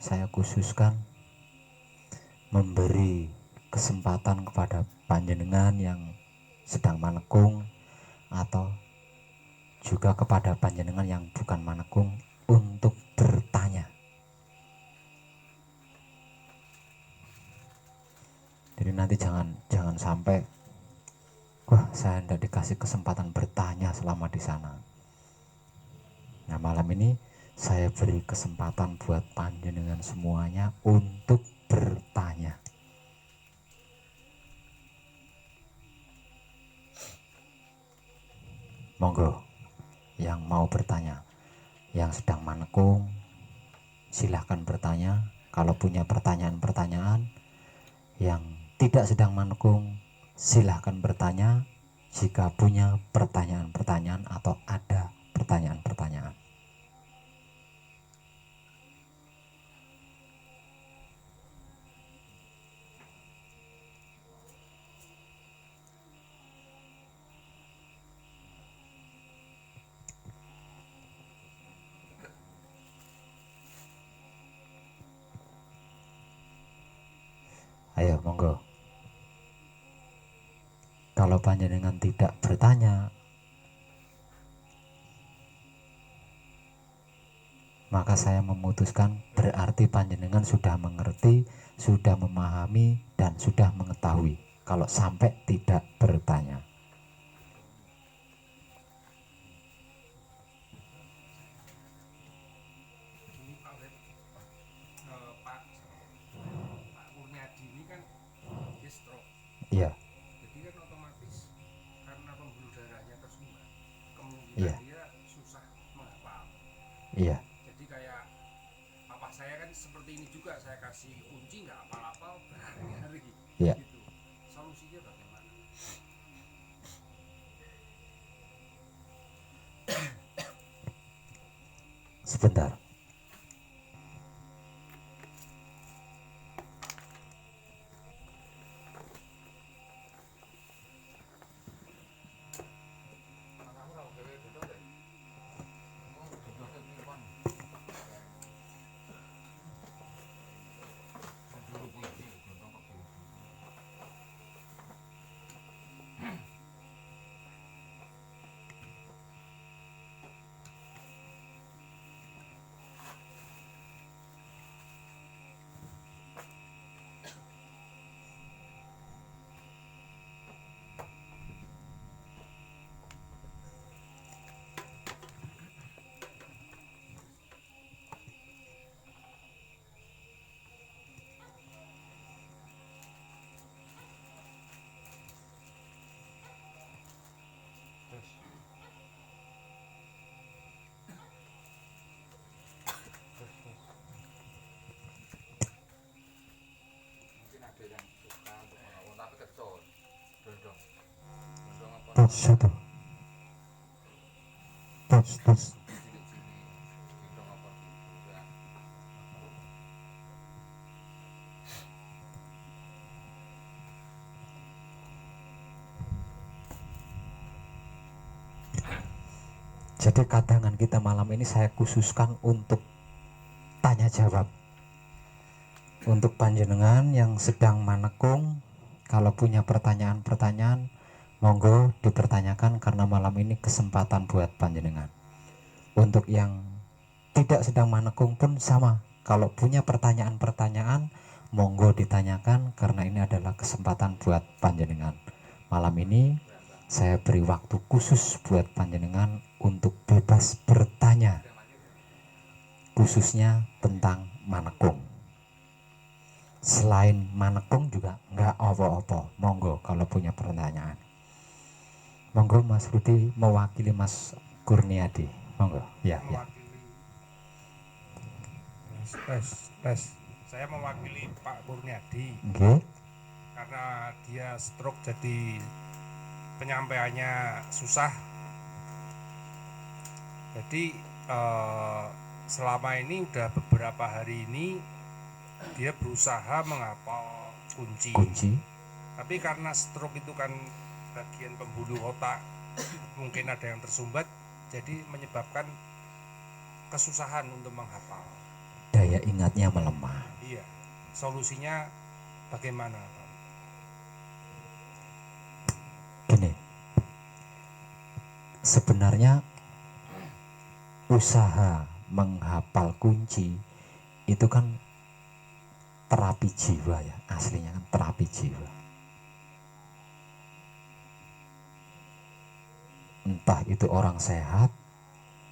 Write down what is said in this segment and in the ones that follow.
saya khususkan memberi kesempatan kepada panjenengan yang sedang manekung atau juga kepada panjenengan yang bukan manekung untuk bertanya. Jadi nanti jangan sampai wah saya tidak dikasih kesempatan bertanya selama di sana. Nah malam ini saya beri kesempatan buat panjenengan semuanya untuk bertanya. Monggo yang mau bertanya, yang sedang manekung silahkan bertanya. Kalau punya pertanyaan-pertanyaan, yang tidak sedang manekung silahkan bertanya jika punya pertanyaan-pertanyaan atau ada pertanyaan-pertanyaan. Ayo monggo. Kalau panjenengan tidak bertanya, maka saya memutuskan berarti panjenengan sudah mengerti, sudah memahami, dan sudah mengetahui. Kalau sampai tidak bertanya, Pak Kurniadi ini kan dia stroke. iya. Jadi kan otomatis karena pembuluh darahnya tersumbat, kemungkinan Iya. dia susah menghafal. Iya. Jadi kayak papa saya kan seperti ini juga, saya kasih kunci nggak hafal-hafal berhari-hari. Iya. Gitu. Solusinya bagaimana? Sebentar. Tos satu. Tos. Jadi kadangan kita malam ini saya khususkan untuk tanya jawab. Untuk panjenengan yang sedang manekung, kalau punya pertanyaan-pertanyaan, monggo dipertanyakan karena malam ini kesempatan buat panjenengan. Untuk yang tidak sedang manekung pun sama, kalau punya pertanyaan-pertanyaan, monggo ditanyakan karena ini adalah kesempatan buat panjenengan. Malam ini saya beri waktu khusus buat panjenengan untuk bebas bertanya, khususnya tentang manekung. Selain manekung juga nggak apa-apa, monggo kalau punya pertanyaan. Monggo Mas Rudi mewakili Mas Kurniadi, monggo. Ya. Mewakili tes. Saya mewakili Pak Kurniadi. Okay. Karena dia stroke jadi penyampaiannya susah. Jadi selama ini udah beberapa hari ini dia berusaha menghafal kunci. Tapi karena stroke itu kan bagian pembuluh otak mungkin ada yang tersumbat, jadi menyebabkan kesusahan untuk menghafal. Daya ingatnya melemah. Iya. Solusinya bagaimana, Pak? Gini, sebenarnya usaha menghafal kunci itu kan terapi jiwa ya, aslinya kan terapi jiwa. Entah itu orang sehat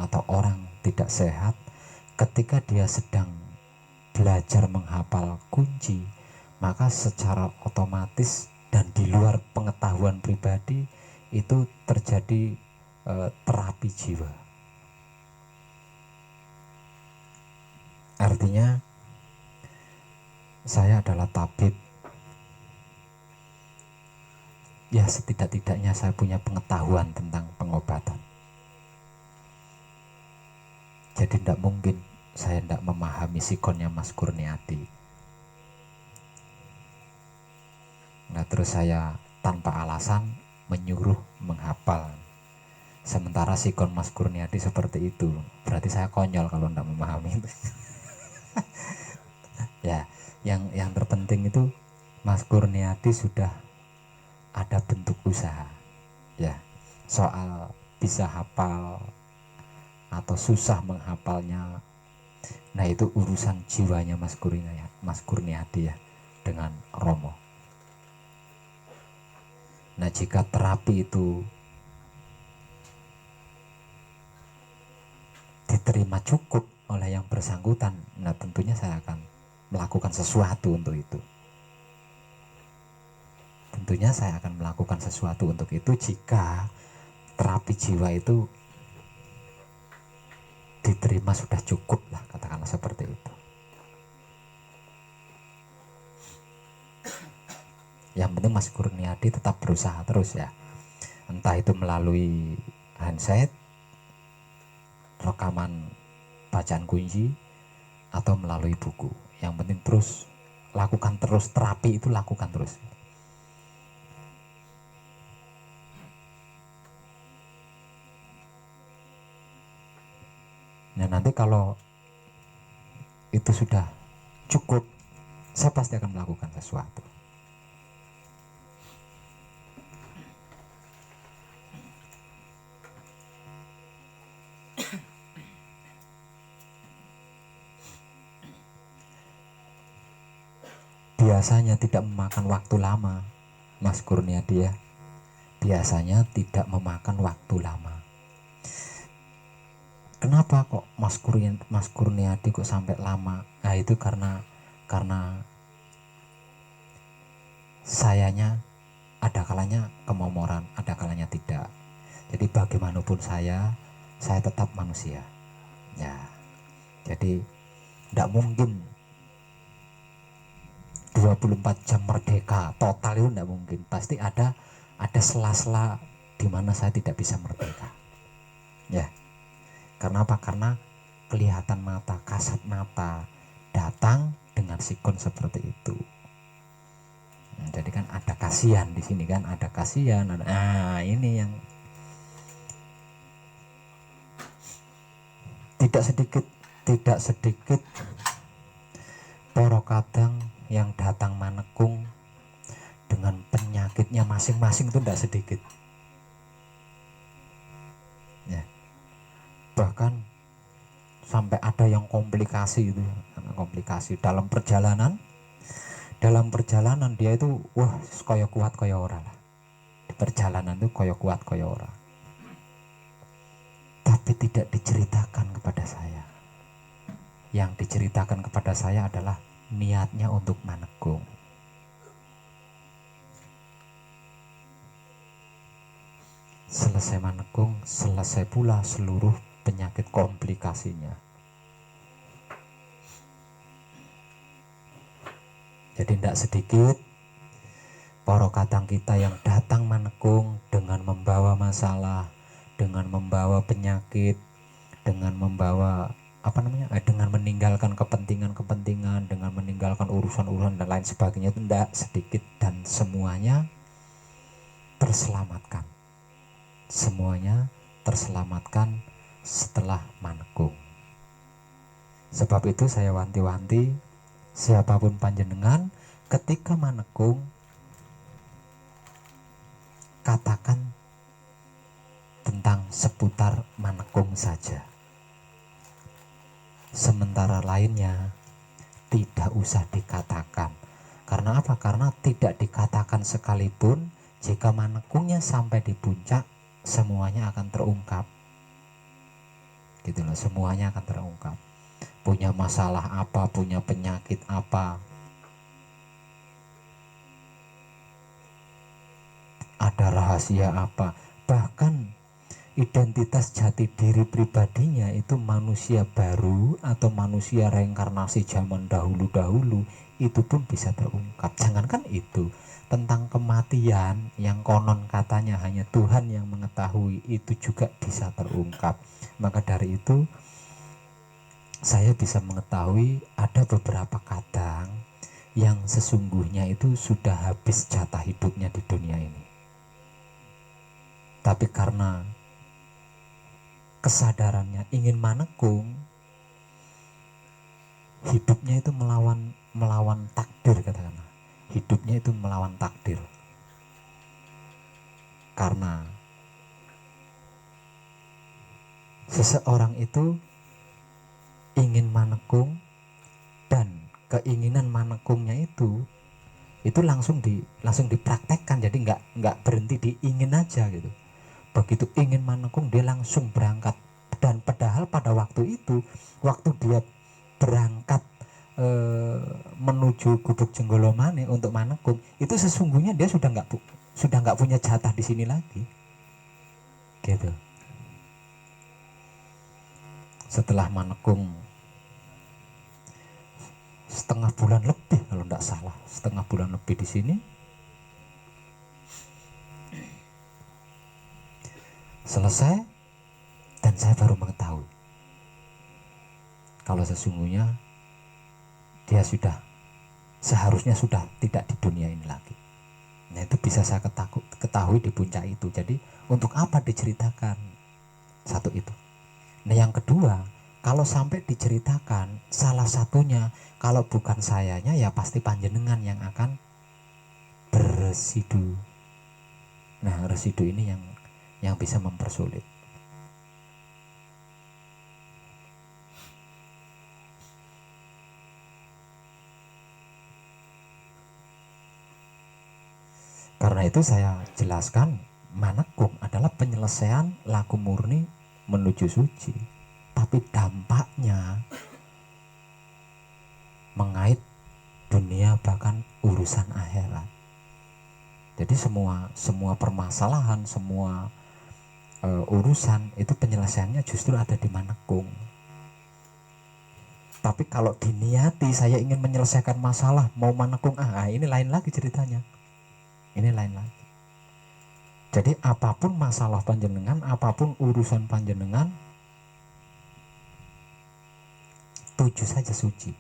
atau orang tidak sehat, ketika dia sedang belajar menghafal kunci, maka secara otomatis dan di luar pengetahuan pribadi itu terjadi terapi jiwa. Artinya saya adalah tabib, ya setidak-tidaknya saya punya pengetahuan tentang pengobatan. Jadi tidak mungkin saya tidak memahami sikonnya Mas Kurniadi. Nah terus saya tanpa alasan menyuruh menghafal. Sementara sikon Mas Kurniadi seperti itu, berarti saya konyol kalau tidak memahami itu. Ya, yang terpenting itu Mas Kurniadi sudah ada bentuk usaha. Ya, soal bisa hafal atau susah menghafalnya, nah itu urusan jiwanya Mas Kurniadi ya dengan Romo. Nah jika terapi itu diterima cukup oleh yang bersangkutan, nah tentunya saya akan melakukan sesuatu untuk itu. Tentunya saya akan melakukan sesuatu untuk itu jika terapi jiwa itu diterima sudah cukup lah, katakanlah seperti itu. Yang penting Mas Kurniadi tetap berusaha terus ya, entah itu melalui handset, rekaman bacaan kunci, atau melalui buku. Yang penting terus lakukan terus, terapi itu lakukan terus. Nah nanti kalau itu sudah cukup, saya pasti akan melakukan sesuatu. Biasanya tidak memakan waktu lama, Mas Kurniadi ya. Biasanya tidak memakan waktu lama. Kenapa kok Mas Kurniadi kok sampai lama? Nah itu karena sayanya ada kalanya kemomoran, ada kalanya tidak. Jadi bagaimanapun saya tetap manusia. Ya. Jadi tidak mungkin 24 jam merdeka total, itu tidak mungkin. Pasti ada sela-sela di mana saya tidak bisa merdeka. Ya. Karena apa? Karena kelihatan mata, kasat mata datang dengan sikon seperti itu. Nah, jadi kan ada kasihan di sini kan, ada kasihan. Ini yang tidak sedikit poro kadang yang datang manekung dengan penyakitnya masing-masing, itu tidak sedikit. Ya. Bahkan sampai ada yang komplikasi itu, komplikasi dalam perjalanan dia itu koyo kuat koyo ora lah. Di perjalanan itu koyo kuat koyo ora. Tapi tidak diceritakan kepada saya. Yang diceritakan kepada saya adalah niatnya untuk manekung. Selesai manekung, selesai pula seluruh penyakit komplikasinya. Jadi tidak sedikit para kadang kita yang datang manekung dengan membawa masalah, dengan membawa penyakit, dengan membawa dengan meninggalkan kepentingan, dengan meninggalkan urusan-urusan dan lain sebagainya, itu tidak sedikit, dan semuanya terselamatkan. Semuanya terselamatkan setelah manekung. Sebab itu saya wanti-wanti siapapun panjenengan ketika manekung, katakan tentang seputar manekung saja. Sementara lainnya tidak usah dikatakan. Karena apa? Karena tidak dikatakan sekalipun, jika manekungnya sampai di puncak, semuanya akan terungkap. Gitu loh, semuanya akan terungkap. Punya masalah apa, punya penyakit apa, ada rahasia apa, bahkan identitas jati diri pribadinya itu manusia baru atau manusia reinkarnasi zaman dahulu-dahulu, itu pun bisa terungkap. Jangankan itu, tentang kematian yang konon katanya hanya Tuhan yang mengetahui, itu juga bisa terungkap. Maka dari itu saya bisa mengetahui ada beberapa kadang yang sesungguhnya itu sudah habis jatah hidupnya di dunia ini, tapi karena kesadarannya ingin manekung, hidupnya itu melawan takdir, katakanlah. Hidupnya itu melawan takdir. Karena seseorang itu ingin manekung, dan keinginan manekungnya itu langsung dipraktekkan. Jadi nggak berhenti di ingin aja gitu. Begitu ingin manekung, dia langsung berangkat. Dan padahal pada waktu itu, waktu dia berangkat menuju Gubuk Jenggolomane untuk manekung, itu sesungguhnya dia sudah nggak punya jatah di sini lagi, gitu. Setelah manekung setengah bulan lebih, kalau tidak salah, setengah bulan lebih di sini, selesai, dan saya baru mengetahui kalau sesungguhnya dia seharusnya sudah tidak di dunia ini lagi. Nah, itu bisa saya ketahui di puncak itu. Jadi untuk apa diceritakan? Satu itu. Nah, yang kedua, kalau sampai diceritakan, salah satunya kalau bukan sayanya ya pasti panjenengan yang akan beresidu. Nah, residu ini yang bisa mempersulit. Karena itu saya jelaskan, manekung adalah penyelesaian laku murni menuju suci. Tapi dampaknya mengait dunia, bahkan urusan akhirat. Jadi semua permasalahan, semua urusan itu penyelesaiannya justru ada di manekung. Tapi kalau diniati saya ingin menyelesaikan masalah, mau manekung, ini lain lagi ceritanya. Ini lain lagi. Jadi apapun masalah panjenengan, apapun urusan panjenengan, tuju saja suci.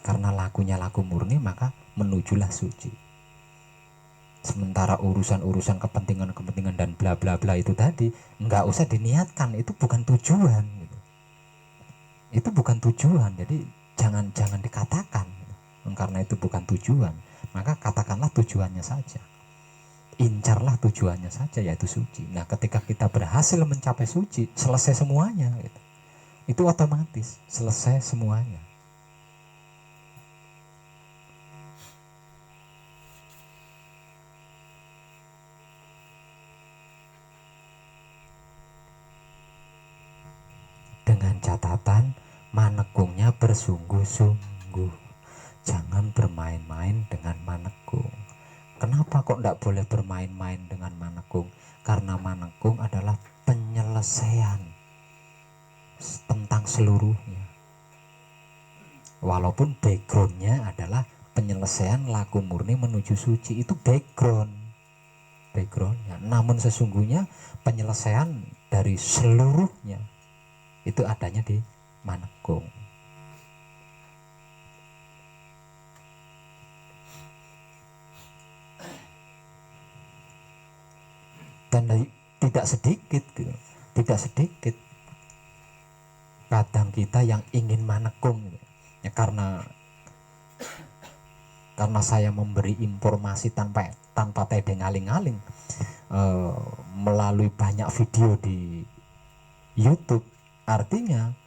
Karena lakunya laku murni, maka menujulah suci. Sementara urusan-urusan kepentingan-kepentingan dan bla bla bla itu tadi, nggak usah diniatkan, itu bukan tujuan gitu. Itu bukan tujuan, jadi jangan dikatakan gitu. Karena itu bukan tujuan, maka katakanlah tujuannya saja. Incarlah tujuannya saja, yaitu suci. Nah, ketika kita berhasil mencapai suci, selesai semuanya gitu. Itu otomatis selesai semuanya. Dengan catatan manekungnya bersungguh-sungguh. Jangan bermain-main dengan manekung. Kenapa kok tidak boleh bermain-main dengan manekung? Karena manekung adalah penyelesaian tentang seluruhnya. Walaupun backgroundnya adalah penyelesaian laku murni menuju suci, itu backgroundnya. Namun sesungguhnya penyelesaian dari seluruhnya itu adanya di manekung. Dan tidak sedikit gitu. Tidak sedikit kadang kita yang ingin manekung ya, karena saya memberi informasi tanpa tedeng aling-aling melalui banyak video di YouTube, artinya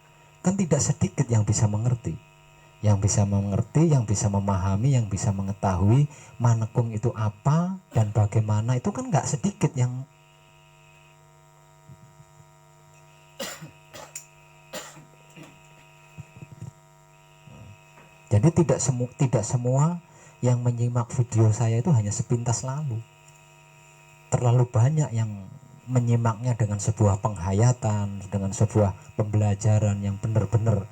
kan tidak sedikit yang bisa mengerti, yang bisa memahami, yang bisa mengetahui manekung itu apa dan bagaimana. Itu kan nggak sedikit yang jadi tidak semua yang menyimak video saya itu hanya sepintas lalu. Terlalu banyak yang menyimaknya dengan sebuah penghayatan, dengan sebuah pembelajaran yang benar-benar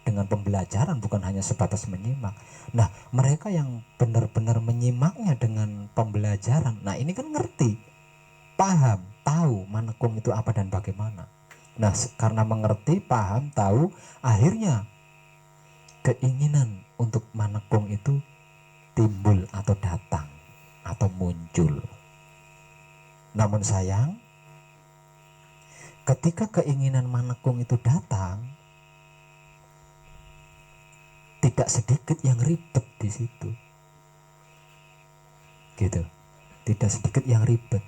dengan pembelajaran, bukan hanya sebatas menyimak. Nah, mereka yang benar-benar menyimaknya dengan pembelajaran, nah ini kan ngerti, paham, tahu manekung itu apa dan bagaimana. Nah, karena mengerti, paham, tahu, akhirnya keinginan untuk manekung itu timbul atau datang atau muncul. Namun sayang, ketika keinginan manekung itu datang, tidak sedikit yang ribet di situ. Gitu. Tidak sedikit yang ribet.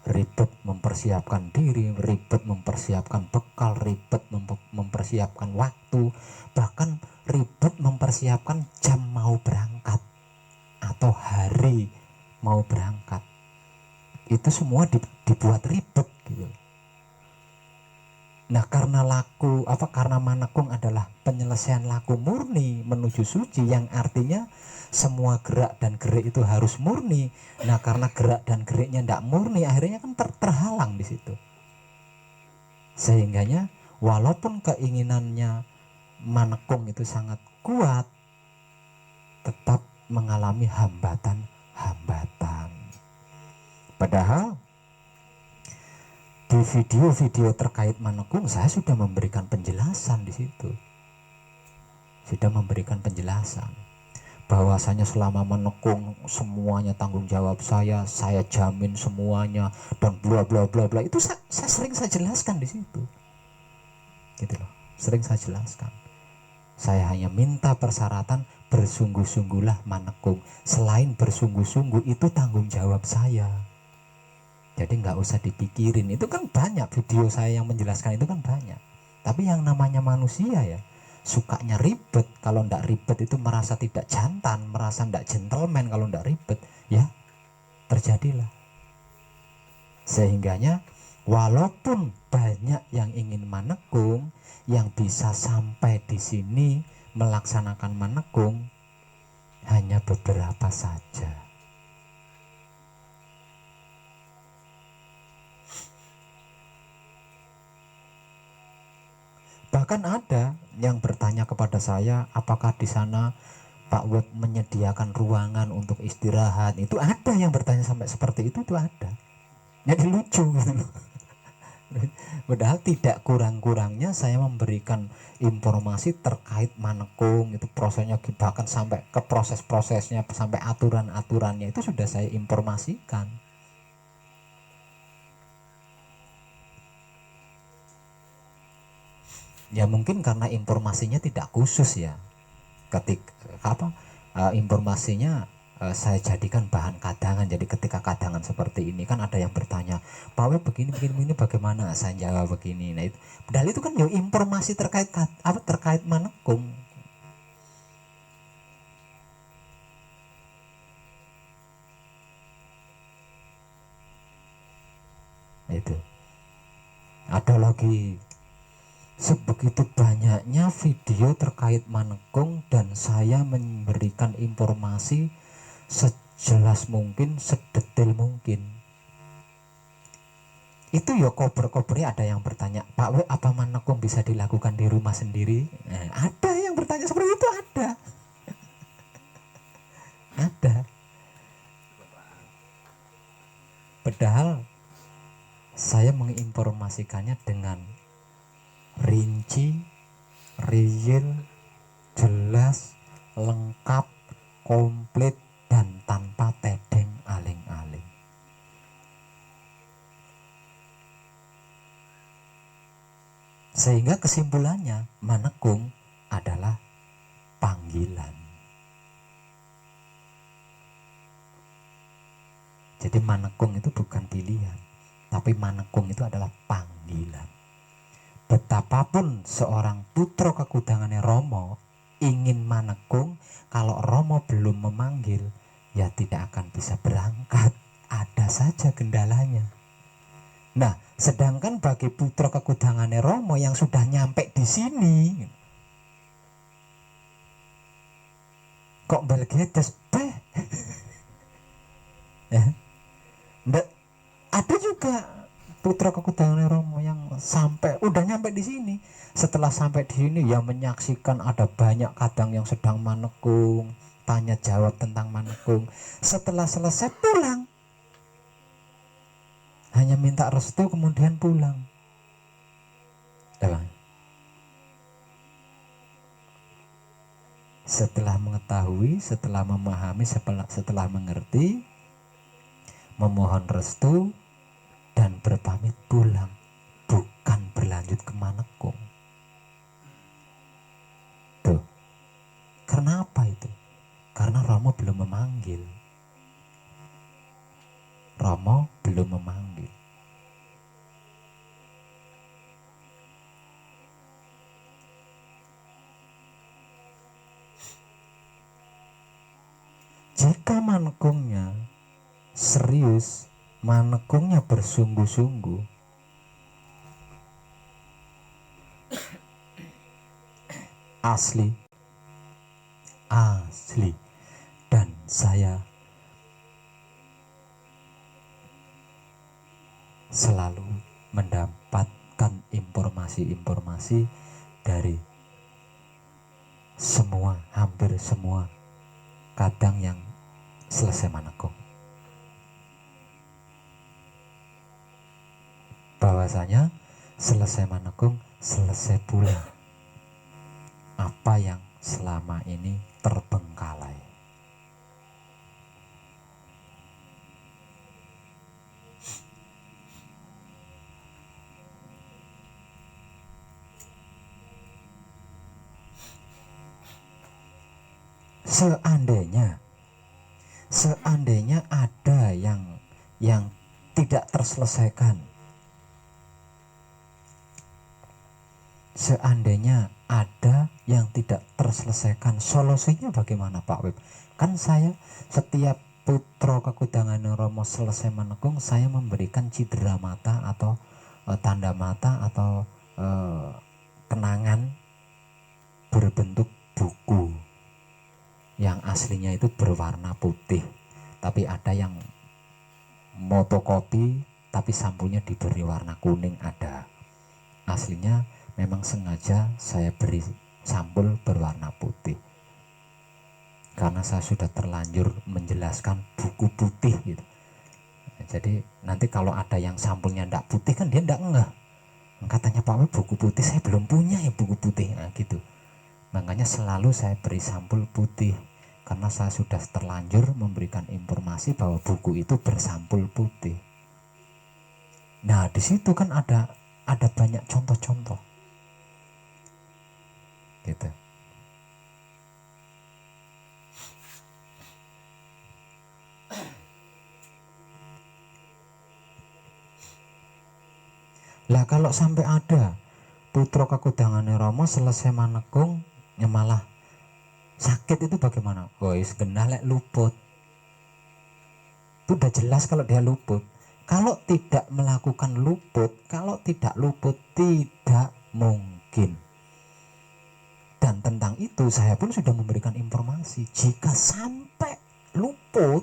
Ribet mempersiapkan diri, ribet mempersiapkan bekal, ribet mempersiapkan waktu, bahkan ribet mempersiapkan jam mau berangkat atau hari mau berangkat. Itu semua dibuat ribet gitu. Nah, karena karena manekung adalah penyelesaian laku murni menuju suci, yang artinya semua gerak dan gerik itu harus murni. Nah, karena gerak dan geriknya tidak murni, akhirnya kan terhalang di situ. Sehingganya walaupun keinginannya manekung itu sangat kuat, tetap mengalami hambatan-hambatan. Padahal di video-video terkait manekung saya sudah memberikan penjelasan di situ. Sudah memberikan penjelasan bahwasanya selama menekung semuanya tanggung jawab saya jamin semuanya dan bla bla bla bla. Itu saya sering saya jelaskan di situ. Gitu loh. Sering saya jelaskan. Saya hanya minta persyaratan, bersungguh-sungguhlah manekung. Selain bersungguh-sungguh, itu tanggung jawab saya. Jadi nggak usah dipikirin. Itu kan banyak video saya yang menjelaskan, itu kan banyak. Tapi yang namanya manusia ya sukanya ribet. Kalau ndak ribet itu merasa tidak jantan, merasa ndak gentleman kalau ndak ribet. Ya terjadilah. Sehingganya walaupun banyak yang ingin manekung, yang bisa sampai di sini melaksanakan manekung hanya beberapa saja. Bahkan ada yang bertanya kepada saya, apakah di sana Pak Web menyediakan ruangan untuk istirahat? Itu ada yang bertanya sampai seperti itu ada. Jadi lucu gitu. Padahal tidak kurang-kurangnya saya memberikan informasi terkait manekung, itu prosesnya, bahkan sampai ke proses-prosesnya, sampai aturan-aturannya itu sudah saya informasikan. Ya mungkin karena informasinya tidak khusus ya. Informasinya saya jadikan bahan kadangan. Jadi ketika kadangan seperti ini kan ada yang bertanya, Pak Web begini bagaimana? Saya jawab begini. Nah itu, padahal itu kan ya informasi terkait manekung. Nah, itu ada lagi sebegitu banyaknya video terkait manekung, dan saya memberikan informasi sejelas mungkin, sedetail mungkin. Itu ya kober-kobernya ada yang bertanya, Pak W, apa manekung bisa dilakukan di rumah sendiri? Ada yang bertanya seperti itu, ada. Ada. Padahal saya menginformasikannya dengan rinci, real, jelas, lengkap, komplit, dan tanpa tedeng aling-aling. Sehingga kesimpulannya manekung adalah panggilan. Jadi manekung itu bukan pilihan, tapi manekung itu adalah panggilan. Betapapun seorang putra kekudangannya Romo ingin manekung, kalau Romo belum memanggil, ya tidak akan bisa berangkat. Ada saja kendalanya. Nah, sedangkan bagi putra kekudangannya Romo yang sudah nyampe di sini, kok belgedes beh. Ya. Ada juga putra kekudangan Romo yang sampai udah nyampe di sini. Setelah sampai di sini ya menyaksikan ada banyak kadang yang sedang manekung, tanya jawab tentang manekung. Setelah selesai pulang, hanya minta restu kemudian pulang. Setelah mengetahui, setelah memahami, setelah mengerti, memohon restu dan berpamit pulang, bukan berlanjut ke manekung. Tuh, karena apa itu? Karena Romo belum memanggil. Romo belum memanggil. Jika manekungnya serius, manekungnya bersungguh-sungguh, asli, dan saya selalu mendapatkan informasi-informasi dari hampir semua kadang yang selesai manekung, bahwasanya selesai manekung, selesai pula apa yang selama ini terbengkalai. Seandainya ada yang tidak terselesaikan, seandainya ada yang tidak terselesaikan, solusinya bagaimana Pak Wib? Kan saya setiap putra kekudangan Romo selesai menekung, saya memberikan cindera mata atau tanda mata atau kenangan berbentuk buku yang aslinya itu berwarna putih, tapi ada yang motokopi tapi sampulnya diberi warna kuning. Ada aslinya, memang sengaja saya beri sampul berwarna putih karena saya sudah terlanjur menjelaskan buku putih gitu. Jadi nanti kalau ada yang sampulnya ndak putih kan dia ndak ngeh, katanya Pak Wib buku putih, saya belum punya ya buku putih, nah gitu. Makanya selalu saya beri sampul putih karena saya sudah terlanjur memberikan informasi bahwa buku itu bersampul putih. Nah di situ kan ada banyak contoh-contoh gitu. Lah kalau sampai ada putra kekudangan Romo selesai manekung ya malah sakit, itu bagaimana? Wis genah lek luput. Itu udah jelas kalau dia luput. Kalau tidak melakukan luput, kalau tidak luput tidak mungkin. Dan tentang itu saya pun sudah memberikan informasi. Jika sampai luput,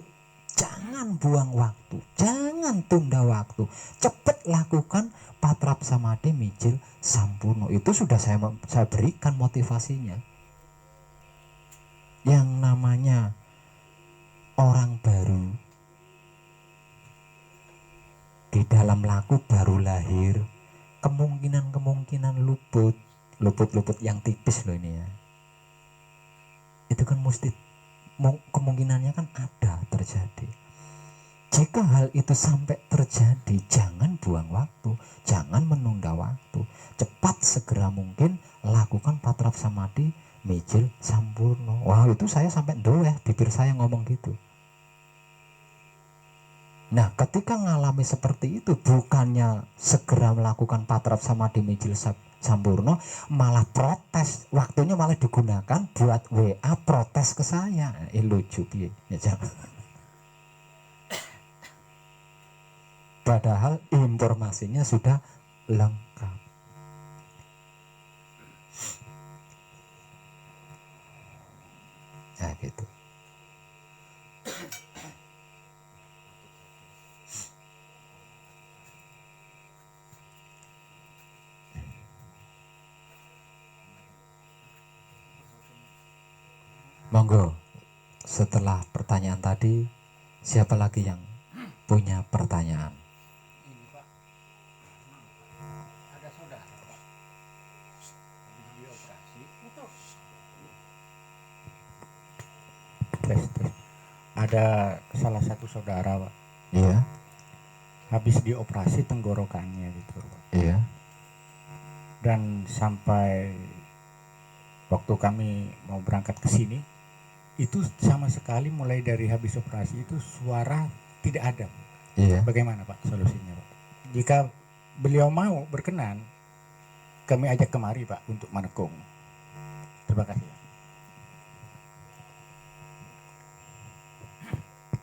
jangan buang waktu, jangan tunda waktu, cepat lakukan patrap samadhi mijil sampurno. Itu sudah saya berikan motivasinya. Yang namanya orang baru di dalam laku baru lahir, kemungkinan luput yang tipis loh ini ya, itu kan mesti kemungkinannya kan ada terjadi. Jika hal itu sampai terjadi, jangan buang waktu, jangan menunda waktu. Cepat segera mungkin lakukan patrap samadhi mijil sampurno. Wah, itu saya sampai doeh, bibir saya ngomong gitu. Nah, ketika ngalami seperti itu, bukannya segera melakukan patrap samadhi mijil sampurno, malah protes. Waktunya malah digunakan buat WA protes ke saya. Lucu piye. Ya jangan. Padahal informasinya sudah lengkap. Nah gitu. Monggo, setelah pertanyaan tadi, siapa lagi yang punya pertanyaan? Ini Pak, ada saudara Pak, habis dioperasi. Tes. Ada salah satu saudara Pak, Iya, habis dioperasi tenggorokannya gitu Pak. iya. Dan sampai waktu kami mau berangkat ke sini, itu sama sekali mulai dari habis operasi itu suara tidak ada. Iya. Bagaimana Pak solusinya Pak? Jika beliau mau berkenan, kami ajak kemari Pak untuk menekung. Terima kasih.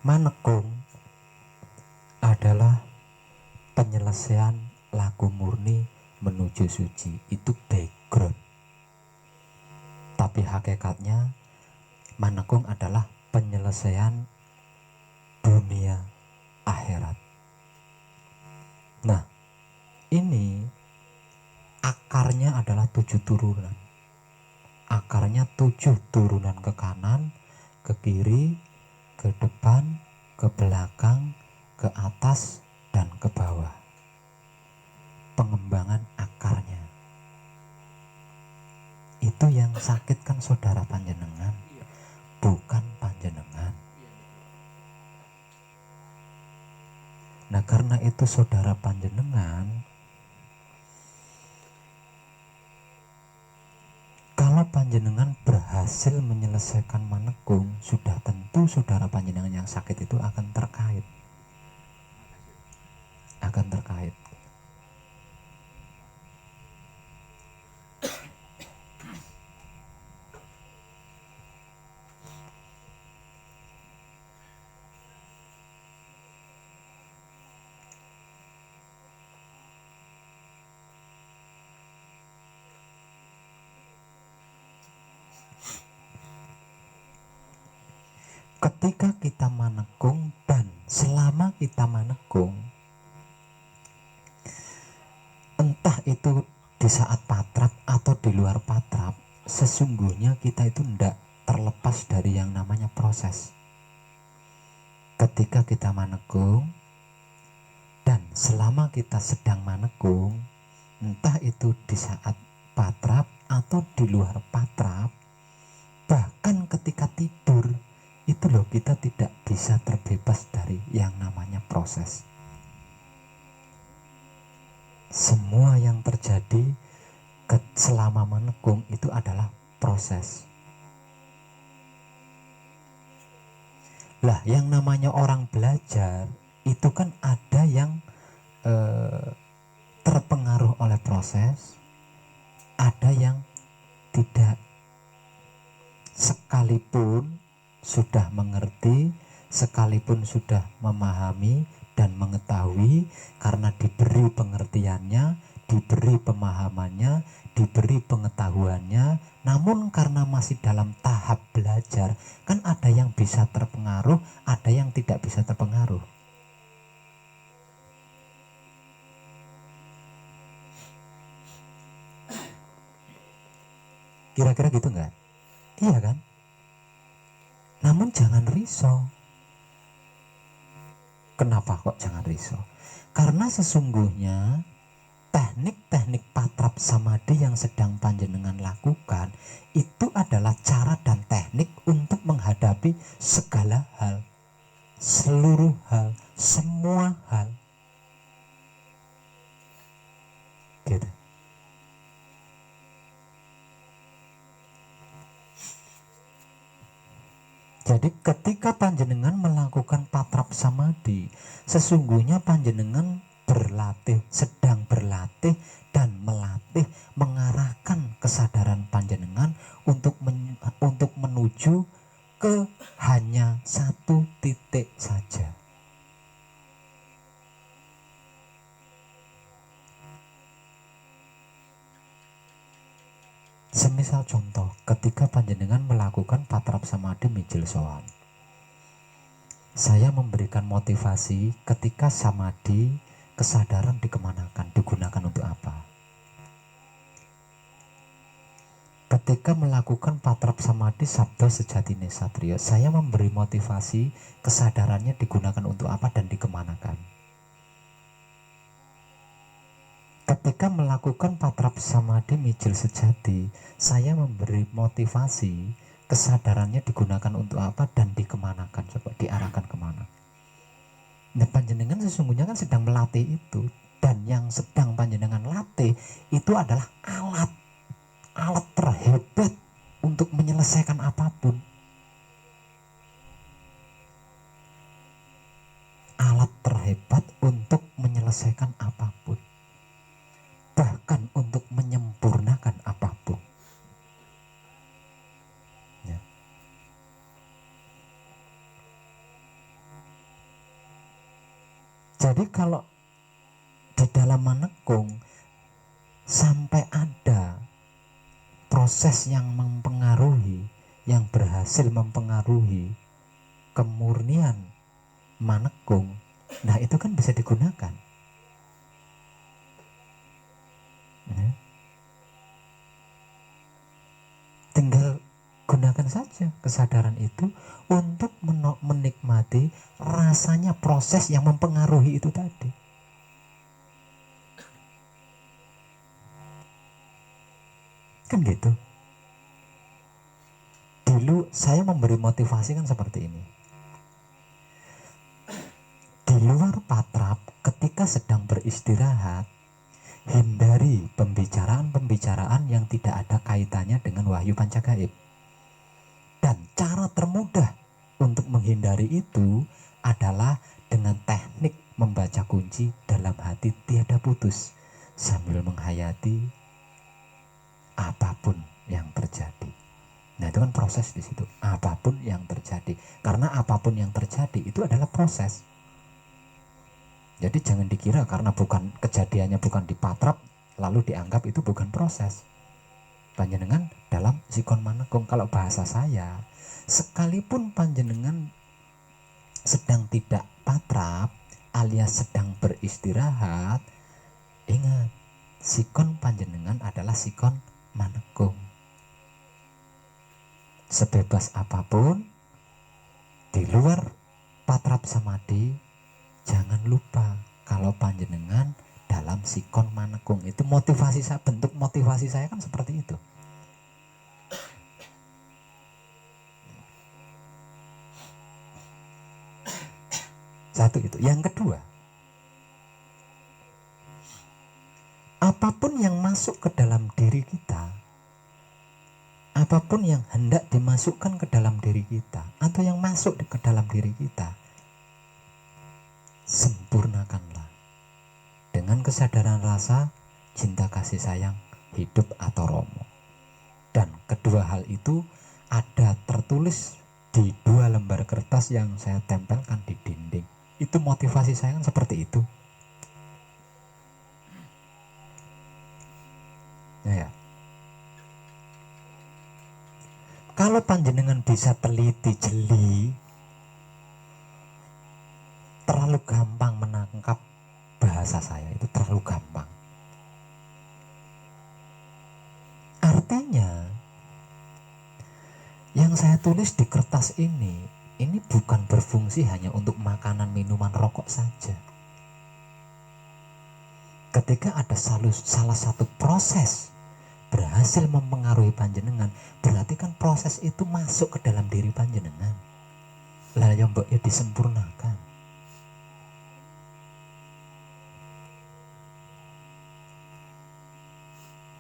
Manekung adalah penyelesaian laku murni menuju suci. Itu background. Tapi hakikatnya manekung adalah penyelesaian dunia akhirat. Nah, ini akarnya adalah 7 turunan. Akarnya 7 turunan ke kanan, ke kiri, ke depan, ke belakang, ke atas, dan ke bawah. Pengembangan akarnya. Itu yang sakit kan saudara panjenengan, bukan panjenengan. Nah, karena itu saudara panjenengan, kalau panjenengan berhasil menyelesaikan manekung, sudah tentu saudara panjenengan yang sakit itu akan terkait. Akan terkait. Ketika kita manekung dan selama kita manekung, entah itu di saat patrap atau di luar patrap, sesungguhnya kita itu tidak terlepas dari yang namanya proses. Ketika kita manekung dan selama kita sedang manekung, entah itu di saat patrap atau di luar patrap, bahkan ketika tidur, itu loh kita tidak bisa terbebas dari yang namanya proses. Semua yang terjadi selama menekung itu adalah proses. Lah, yang namanya orang belajar itu kan ada yang terpengaruh oleh proses, ada yang tidak. Sekalipun sudah mengerti, sekalipun sudah memahami dan mengetahui, karena diberi pengertiannya, diberi pemahamannya, diberi pengetahuannya, namun karena masih dalam tahap belajar, kan ada yang bisa terpengaruh, ada yang tidak bisa terpengaruh. Kira-kira gitu nggak? Iya kan? Namun jangan risau. Kenapa kok jangan risau? Karena sesungguhnya teknik-teknik patrap samadhi yang sedang panjenengan lakukan itu adalah cara dan teknik untuk menghadapi segala hal, seluruh hal, semua hal. Gitu. Jadi ketika panjenengan melakukan patrap samadhi, sesungguhnya panjenengan sedang berlatih dan melatih mengarahkan kesadaran panjenengan untuk menuju ke hanya satu titik saja. Semisal contoh, ketika panjenengan melakukan patrap samadhi mijil sowan, saya memberikan motivasi ketika samadhi, kesadaran digunakan untuk apa. Ketika melakukan patrap samadhi sabda sejatine satria, saya memberi motivasi kesadarannya digunakan untuk apa dan dikemanakan. Ketika melakukan patrap samadhi mijil sejati, saya memberi motivasi kesadarannya digunakan untuk apa dan dikemanakan, coba diarahkan kemana. Nah, panjenengan sesungguhnya kan sedang melatih itu, dan yang sedang panjenengan latih itu adalah alat terhebat untuk menyelesaikan apapun. Alat terhebat untuk menyelesaikan apapun, bahkan untuk menyempurnakan apapun. Ya. Jadi kalau di dalam manekung sampai ada proses yang mempengaruhi, yang berhasil mempengaruhi kemurnian manekung, nah itu kan bisa digunakan. Tinggal gunakan saja kesadaran itu untuk menikmati rasanya proses yang mempengaruhi itu tadi. Kan gitu. Dulu saya memberi motivasi kan seperti ini. Di luar patrap, ketika sedang beristirahat, hindari pembicaraan-pembicaraan yang tidak ada kaitannya dengan wahyu pancagaib. Dan cara termudah untuk menghindari itu adalah dengan teknik membaca kunci dalam hati tiada putus sambil menghayati apapun yang terjadi. Nah, itu kan proses di situ. Apapun yang terjadi. Karena apapun yang terjadi itu adalah proses. Jadi jangan dikira karena kejadiannya bukan di patrap lalu dianggap itu bukan proses. Panjenengan dalam sikon manekung, kalau bahasa saya, sekalipun panjenengan sedang tidak patrap alias sedang beristirahat, ingat, sikon panjenengan adalah sikon manekung. Sebebas apapun di luar patrap samadhi, jangan lupa kalau panjenengan dalam sikon manekung. Itu motivasi saya, bentuk motivasi saya kan seperti itu. Satu itu. Yang kedua, apapun yang masuk ke dalam diri kita, apapun yang hendak dimasukkan ke dalam diri kita atau yang masuk ke dalam diri kita, sempurnakanlah dengan kesadaran rasa, cinta kasih sayang, hidup atau romo. Dan kedua hal itu ada tertulis di 2 lembar kertas yang saya tempelkan di dinding. Itu motivasi saya kan seperti itu. Ya. Kalau panjenengan bisa teliti jeli, terlalu gampang menangkap bahasa saya, itu terlalu gampang. Artinya yang saya tulis di kertas ini bukan berfungsi hanya untuk makanan, minuman, rokok saja. Ketika ada salah satu proses berhasil mempengaruhi panjenengan, berarti kan proses itu masuk ke dalam diri panjenengan. Lah ya mbok ya disempurnakan.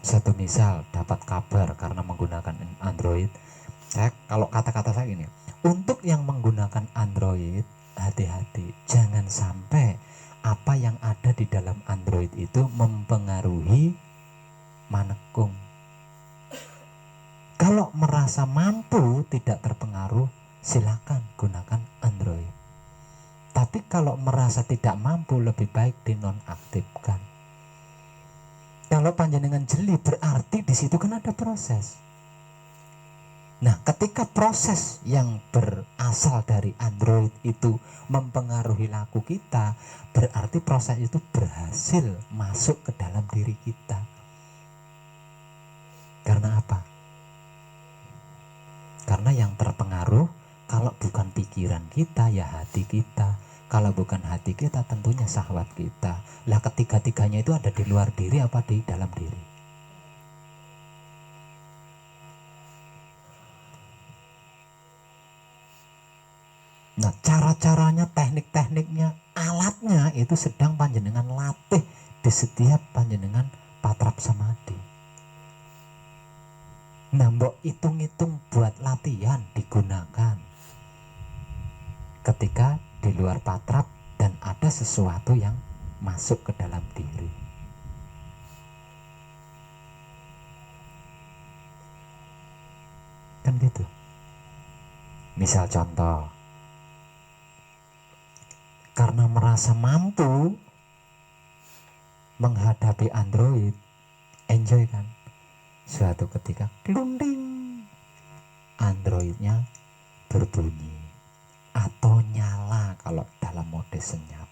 Satu misal dapat kabar karena menggunakan Android. Kalau kata-kata saya gini, untuk yang menggunakan Android, hati-hati, jangan sampai apa yang ada di dalam Android itu mempengaruhi manekung. Kalau merasa mampu tidak terpengaruh, silakan gunakan Android. Tapi kalau merasa tidak mampu, lebih baik dinonaktifkan. Kalau panjenengan jeli, berarti di situ kan ada proses. Nah, ketika proses yang berasal dari Android itu mempengaruhi laku kita, berarti proses itu berhasil masuk ke dalam diri kita. Karena apa? Karena yang terpengaruh kalau bukan pikiran kita, ya hati kita. Kalau bukan hati kita, tentunya syahwat kita. Lah, ketiga-tiganya itu ada di luar diri apa di dalam diri? Nah, cara-caranya, teknik-tekniknya, alatnya itu sedang panjenengan latih di setiap panjenengan patrap samadhi. Nah, mbok hitung-hitung buat latihan digunakan ketika di luar patrap dan ada sesuatu yang masuk ke dalam diri. Kan gitu. Misal contoh, karena merasa mampu menghadapi Android, enjoy kan? Suatu ketika klunding, Androidnya berbunyi atau nyala kalau dalam mode senyap.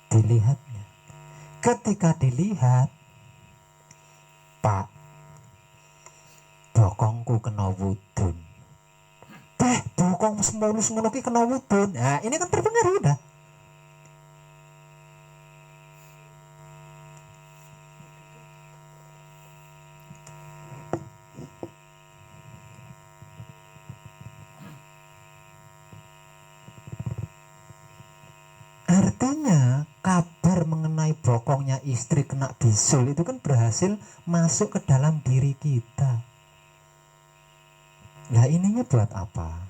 Dilihatnya, ketika dilihat, Pak, bokongku kena wudun. Bokong semulus ngono ki kena wudun. Nah, ini kan terpengaruh udah. Artinya kabar mengenai bokongnya istri kena bisul itu kan berhasil masuk ke dalam diri kita. Lah, ininya buat apa?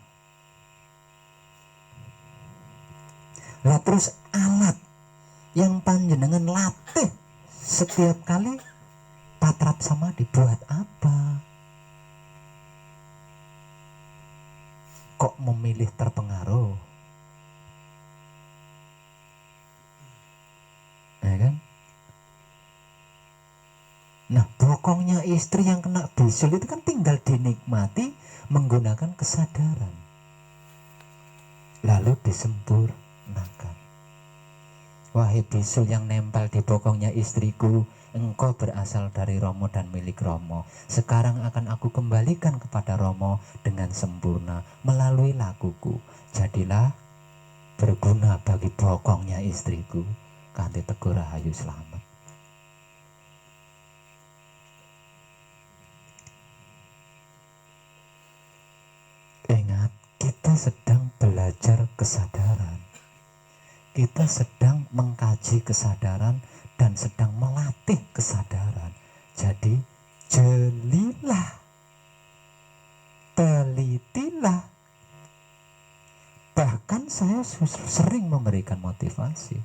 Lah, terus alat yang panjenengan latih setiap kali patrap samadhi buat apa? Kok memilih terpengaruh? Ya kan? Nah, bokongnya istri yang kena bisul itu kan tinggal dinikmati menggunakan kesadaran. Lalu disempurnakan. Wahai bisul yang nempel di bokongnya istriku, engkau berasal dari Romo dan milik Romo. Sekarang akan aku kembalikan kepada Romo dengan sempurna melalui lakuku. Jadilah berguna bagi bokongnya istriku. Kanthi Teguh Rahayu selamat. Ingat, kita sedang belajar kesadaran. Kita sedang mengkaji kesadaran dan sedang melatih kesadaran. Jadi, jelilah, telitilah. Bahkan saya sering memberikan motivasi.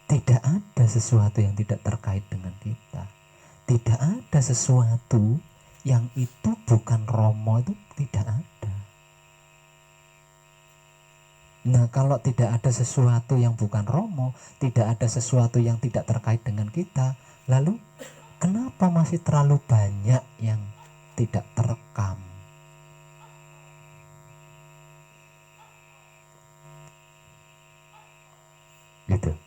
Tidak ada sesuatu yang tidak terkait dengan kita. Tidak ada sesuatu yang itu bukan Romo, itu tidak ada. Nah, kalau tidak ada sesuatu yang bukan Romo, tidak ada sesuatu yang tidak terkait dengan kita, lalu kenapa masih terlalu banyak yang tidak terekam? Gitu.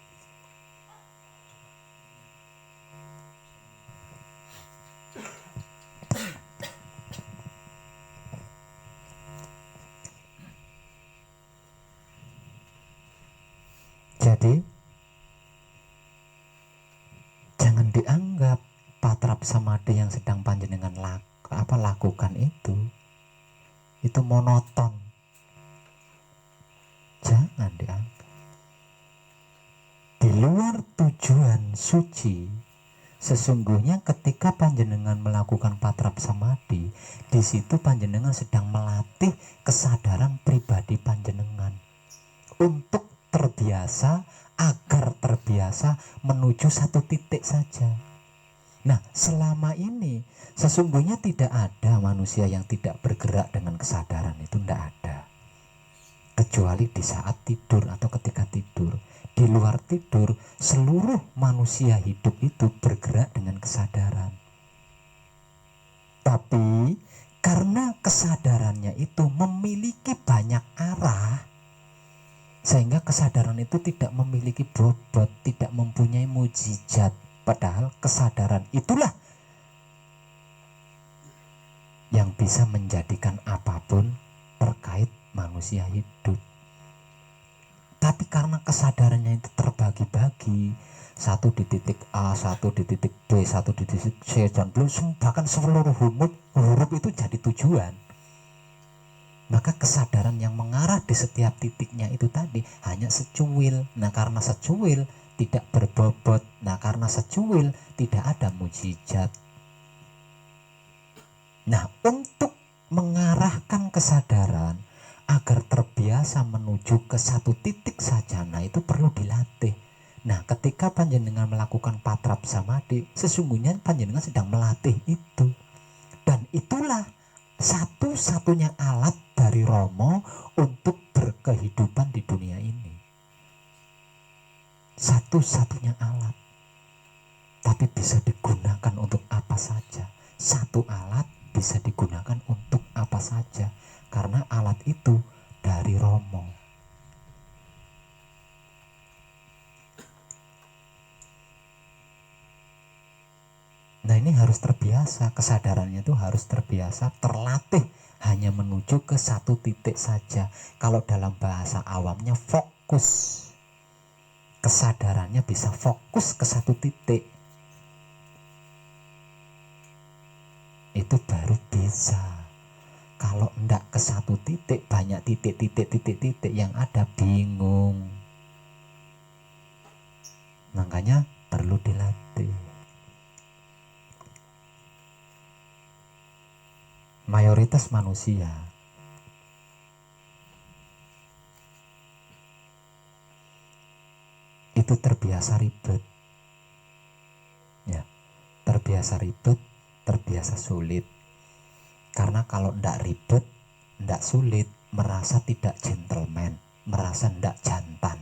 Jadi jangan dianggap patrap samadhi yang sedang panjenengan lakukan itu monoton. Jangan dianggap. Di luar tujuan suci, Sesungguhnya ketika panjenengan melakukan patrap samadhi, di situ panjenengan sedang melatih kesadaran pribadi panjenengan untuk terbiasa, agar terbiasa menuju satu titik saja. Nah, selama ini sesungguhnya tidak ada manusia yang tidak bergerak dengan kesadaran, itu tidak ada. Kecuali di saat tidur atau ketika tidur. Di luar tidur, seluruh manusia hidup itu bergerak dengan kesadaran. Tapi karena kesadarannya itu memiliki banyak arah, sehingga kesadaran itu tidak memiliki bobot, tidak mempunyai mujizat. Padahal kesadaran itulah yang bisa menjadikan apapun terkait manusia hidup. Tapi karena kesadarannya itu terbagi-bagi, satu di titik A, satu di titik B, satu di titik C, dan belum bahkan seluruh huruf itu jadi tujuan. Maka kesadaran yang mengarah di setiap titiknya itu tadi hanya secuil. Nah, karena secuil tidak berbobot. Nah, karena secuil tidak ada mujizat. Nah, untuk mengarahkan kesadaran agar terbiasa menuju ke satu titik saja, nah itu perlu dilatih. Nah, ketika panjenengan melakukan patrap samadhi, sesungguhnya panjenengan sedang melatih itu. Dan itulah satu-satunya alat dari Romo untuk berkehidupan di dunia ini. Satu-satunya alat. Tapi bisa digunakan untuk apa saja. Satu alat bisa digunakan untuk apa saja. Karena alat itu dari Romo. Nah, ini harus terbiasa, kesadarannya itu harus terbiasa, terlatih hanya menuju ke satu titik saja. Kalau dalam bahasa awamnya fokus. Kesadarannya bisa fokus ke satu titik. Itu baru bisa. Kalau enggak ke satu titik, banyak titik yang ada bingung. Makanya perlu dilatih. Mayoritas manusia itu terbiasa ribet. Ya, terbiasa ribet, terbiasa sulit. Karena kalau ndak ribet, ndak sulit, merasa tidak gentleman, merasa ndak jantan.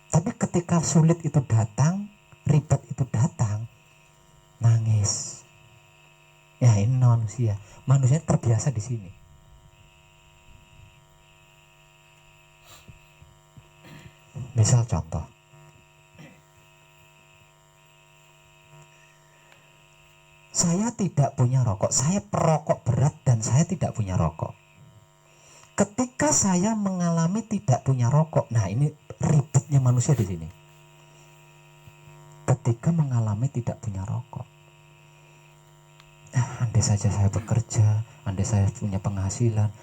Tapi ketika sulit itu datang, ribet itu datang, nangis. Ya, ini manusia. Manusia terbiasa di sini. Misal contoh, saya tidak punya rokok, saya perokok berat dan saya tidak punya rokok. Ketika saya mengalami tidak punya rokok, nah ini ribetnya manusia di sini. Ketika mengalami tidak punya rokok, andai saja saya bekerja, andai saya punya penghasilan,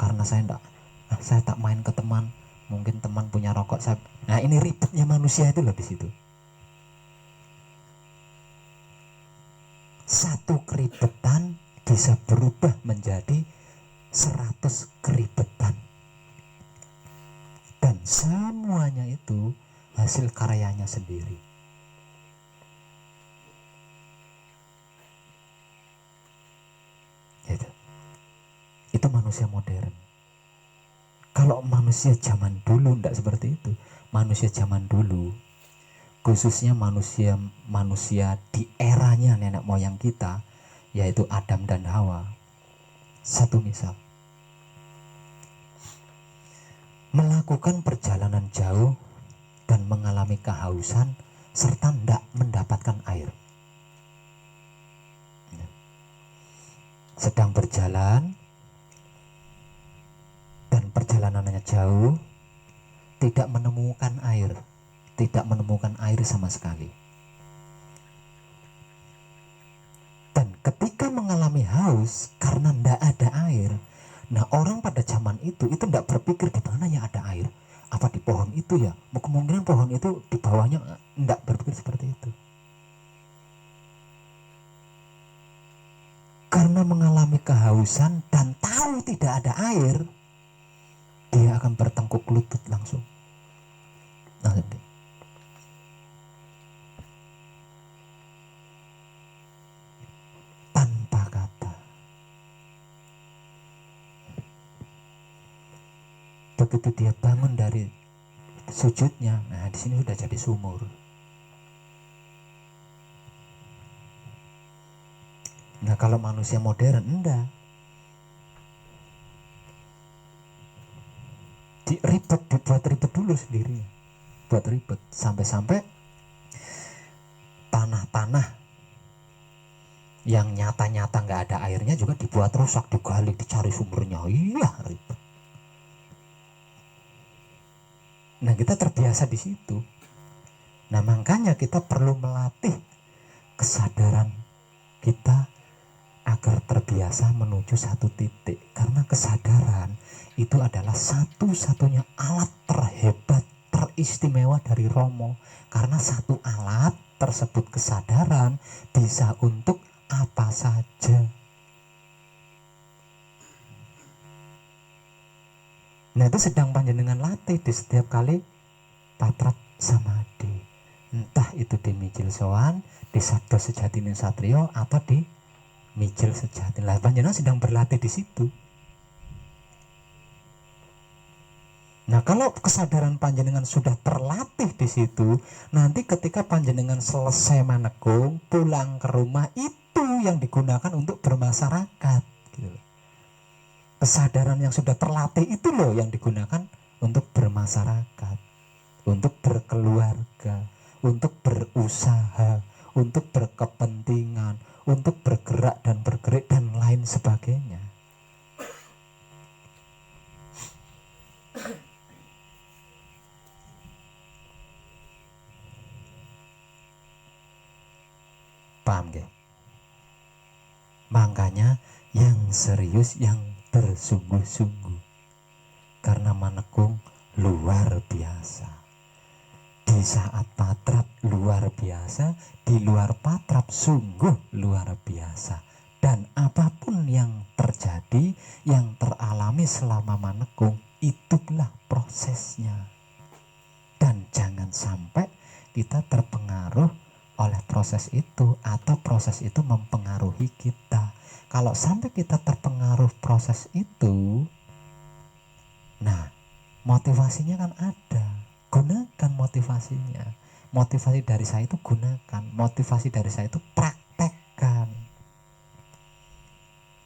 karena saya tak main ke teman, mungkin teman punya rokok. Nah, ini ribetnya manusia itu loh di situ. Satu keribetan bisa berubah menjadi 100 keribetan. Dan semuanya itu hasil karyanya sendiri. Gitu. Itu manusia modern. Kalau manusia zaman dulu tidak seperti itu. Manusia zaman dulu, khususnya manusia di eranya nenek moyang kita, yaitu Adam dan Hawa. Satu misal, melakukan perjalanan jauh dan mengalami kehausan serta tidak mendapatkan air. Sedang berjalan dan perjalanannya jauh, tidak menemukan air sama sekali. Dan ketika mengalami haus karena tidak ada air, nah orang pada zaman itu tidak berpikir di mana ya ada air. apa di pohon itu ya, kemungkinan pohon itu di bawahnya, enggak berpikir seperti itu. Karena mengalami kehausan dan tahu tidak ada air, dia akan bertengkuk lutut langsung. Tanpa kata. Begitu dia bangun dari sujudnya, nah di sini sudah jadi sumur. Nah kalau manusia modern enggak, dibuat ribet dulu sendiri, buat ribet sampai-sampai tanah-tanah yang nyata-nyata nggak ada airnya juga dibuat rusak, digali, dicari sumbernya. Iya, ribet. Nah kita terbiasa di situ. Nah makanya kita perlu melatih kesadaran kita agar terbiasa menuju satu titik, karena kesadaran itu adalah satu-satunya alat terhebat, teristimewa dari Romo. Karena satu alat tersebut, kesadaran, bisa untuk apa saja. Nah itu sedang panjenengan latih di setiap kali patrap samadhi, entah itu di mijil sowan, di sabda sejatine satrio, atau di mijil sejati. Lah panjenengan sedang berlatih di situ. Nah kalau kesadaran panjenengan sudah terlatih di situ, nanti ketika panjenengan selesai manekung, pulang ke rumah, itu yang digunakan untuk bermasyarakat gitu. Kesadaran yang sudah terlatih itu loh yang digunakan untuk bermasyarakat, untuk berkeluarga, untuk berusaha, untuk berkepentingan, untuk bergerak dan bergerik dan lain sebagainya. Paham gak? Makanya yang serius, yang bersungguh-sungguh, karena manekung luar biasa. Di saat patrap luar biasa, di luar patrap sungguh luar biasa. Dan apapun yang terjadi, yang teralami selama manekung, itulah prosesnya. Dan jangan sampai kita terpengaruh oleh proses itu, atau proses itu mempengaruhi kita. Kalau sampai kita terpengaruh proses itu, nah motivasinya kan ada, gunakan motivasinya. Motivasi dari saya itu gunakan, motivasi dari saya itu praktekkan.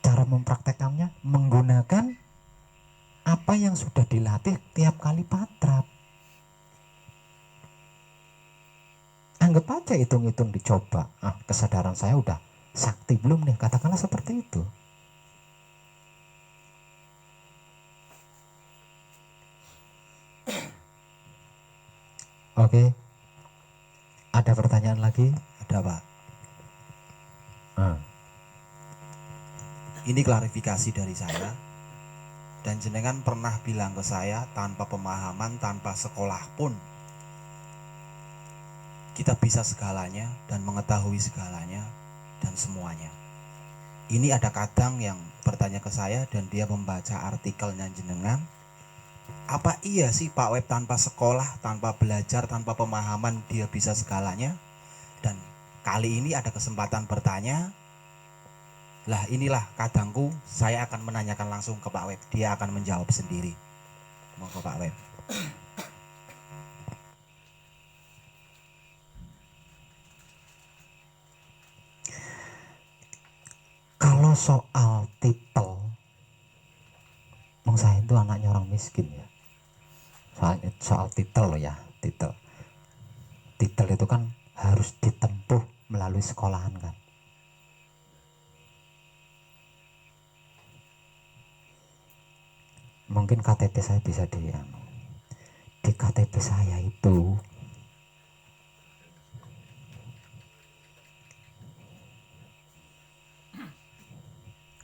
Cara mempraktekkannya menggunakan apa yang sudah dilatih tiap kali patrap. Anggap aja hitung-hitung dicoba, kesadaran saya udah sakti belum nih, katakanlah seperti itu. Oke, ada pertanyaan lagi? Ada Pak. Ah. Ini klarifikasi dari saya. Dan jenengan pernah bilang ke saya, tanpa pemahaman, tanpa sekolah pun kita bisa segalanya dan mengetahui segalanya dan semuanya. Ini ada kadang yang bertanya ke saya dan dia membaca artikelnya jenengan. Apa iya sih Pak Web tanpa sekolah, tanpa belajar, tanpa pemahaman dia bisa segalanya? Dan kali ini ada kesempatan bertanya. Lah inilah kadangku, saya akan menanyakan langsung ke Pak Web. Dia akan menjawab sendiri. Monggo Pak Web. Kalau soal titel, saya itu anaknya orang miskin ya. Soal titel loh ya, titel itu kan harus ditempuh melalui sekolahan kan. Mungkin KTP saya bisa di KTP saya itu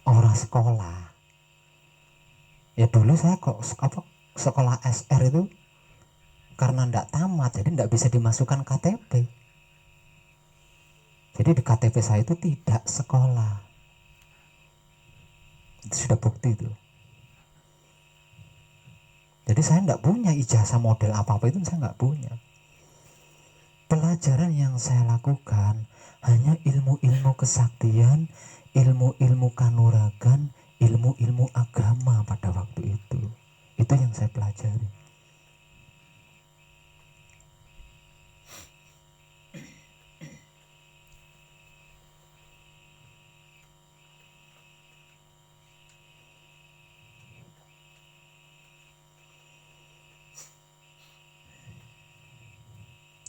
orang sekolah. Ya dulu saya kok sekolah SR itu karena ndak tamat jadi ndak bisa dimasukkan KTP. Jadi di KTP saya itu tidak sekolah. Itu sudah bukti itu. Jadi saya ndak punya ijazah model apa-apa, itu saya nggak punya. Pelajaran yang saya lakukan hanya ilmu-ilmu kesaktian, ilmu-ilmu kanuragan, ilmu-ilmu agama pada waktu itu. Itu yang saya pelajari.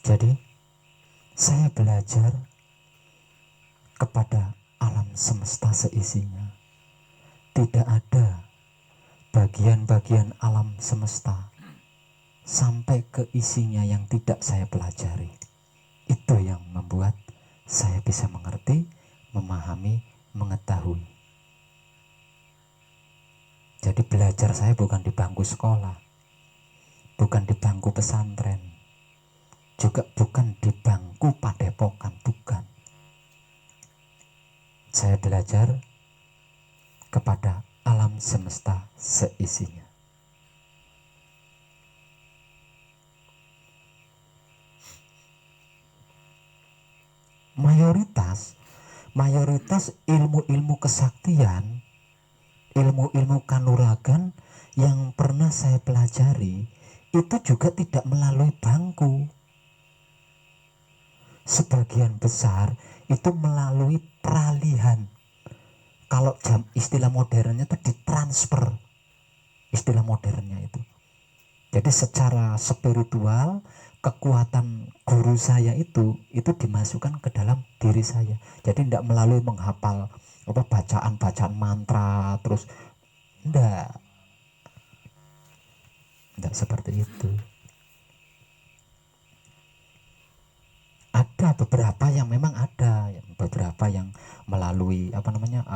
Jadi saya belajar kepada alam semesta seisinya. Tidak ada bagian-bagian alam semesta sampai ke isinya yang tidak saya pelajari. Itu yang membuat saya bisa mengerti, memahami, mengetahui. Jadi belajar saya bukan di bangku sekolah, bukan di bangku pesantren, juga bukan di bangku padepokan, bukan. Saya belajar kepada alam semesta seisinya. Mayoritas ilmu-ilmu kesaktian, ilmu-ilmu kanuragan yang pernah saya pelajari itu juga tidak melalui bangku. Sebagian besar itu melalui peralihan. Kalau istilah modernnya itu ditransfer, istilah modernnya itu. Jadi secara spiritual kekuatan guru saya itu dimasukkan ke dalam diri saya. Jadi tidak melalui menghafal bacaan-bacaan mantra terus, tidak seperti itu. Ada beberapa yang memang ada, beberapa yang melalui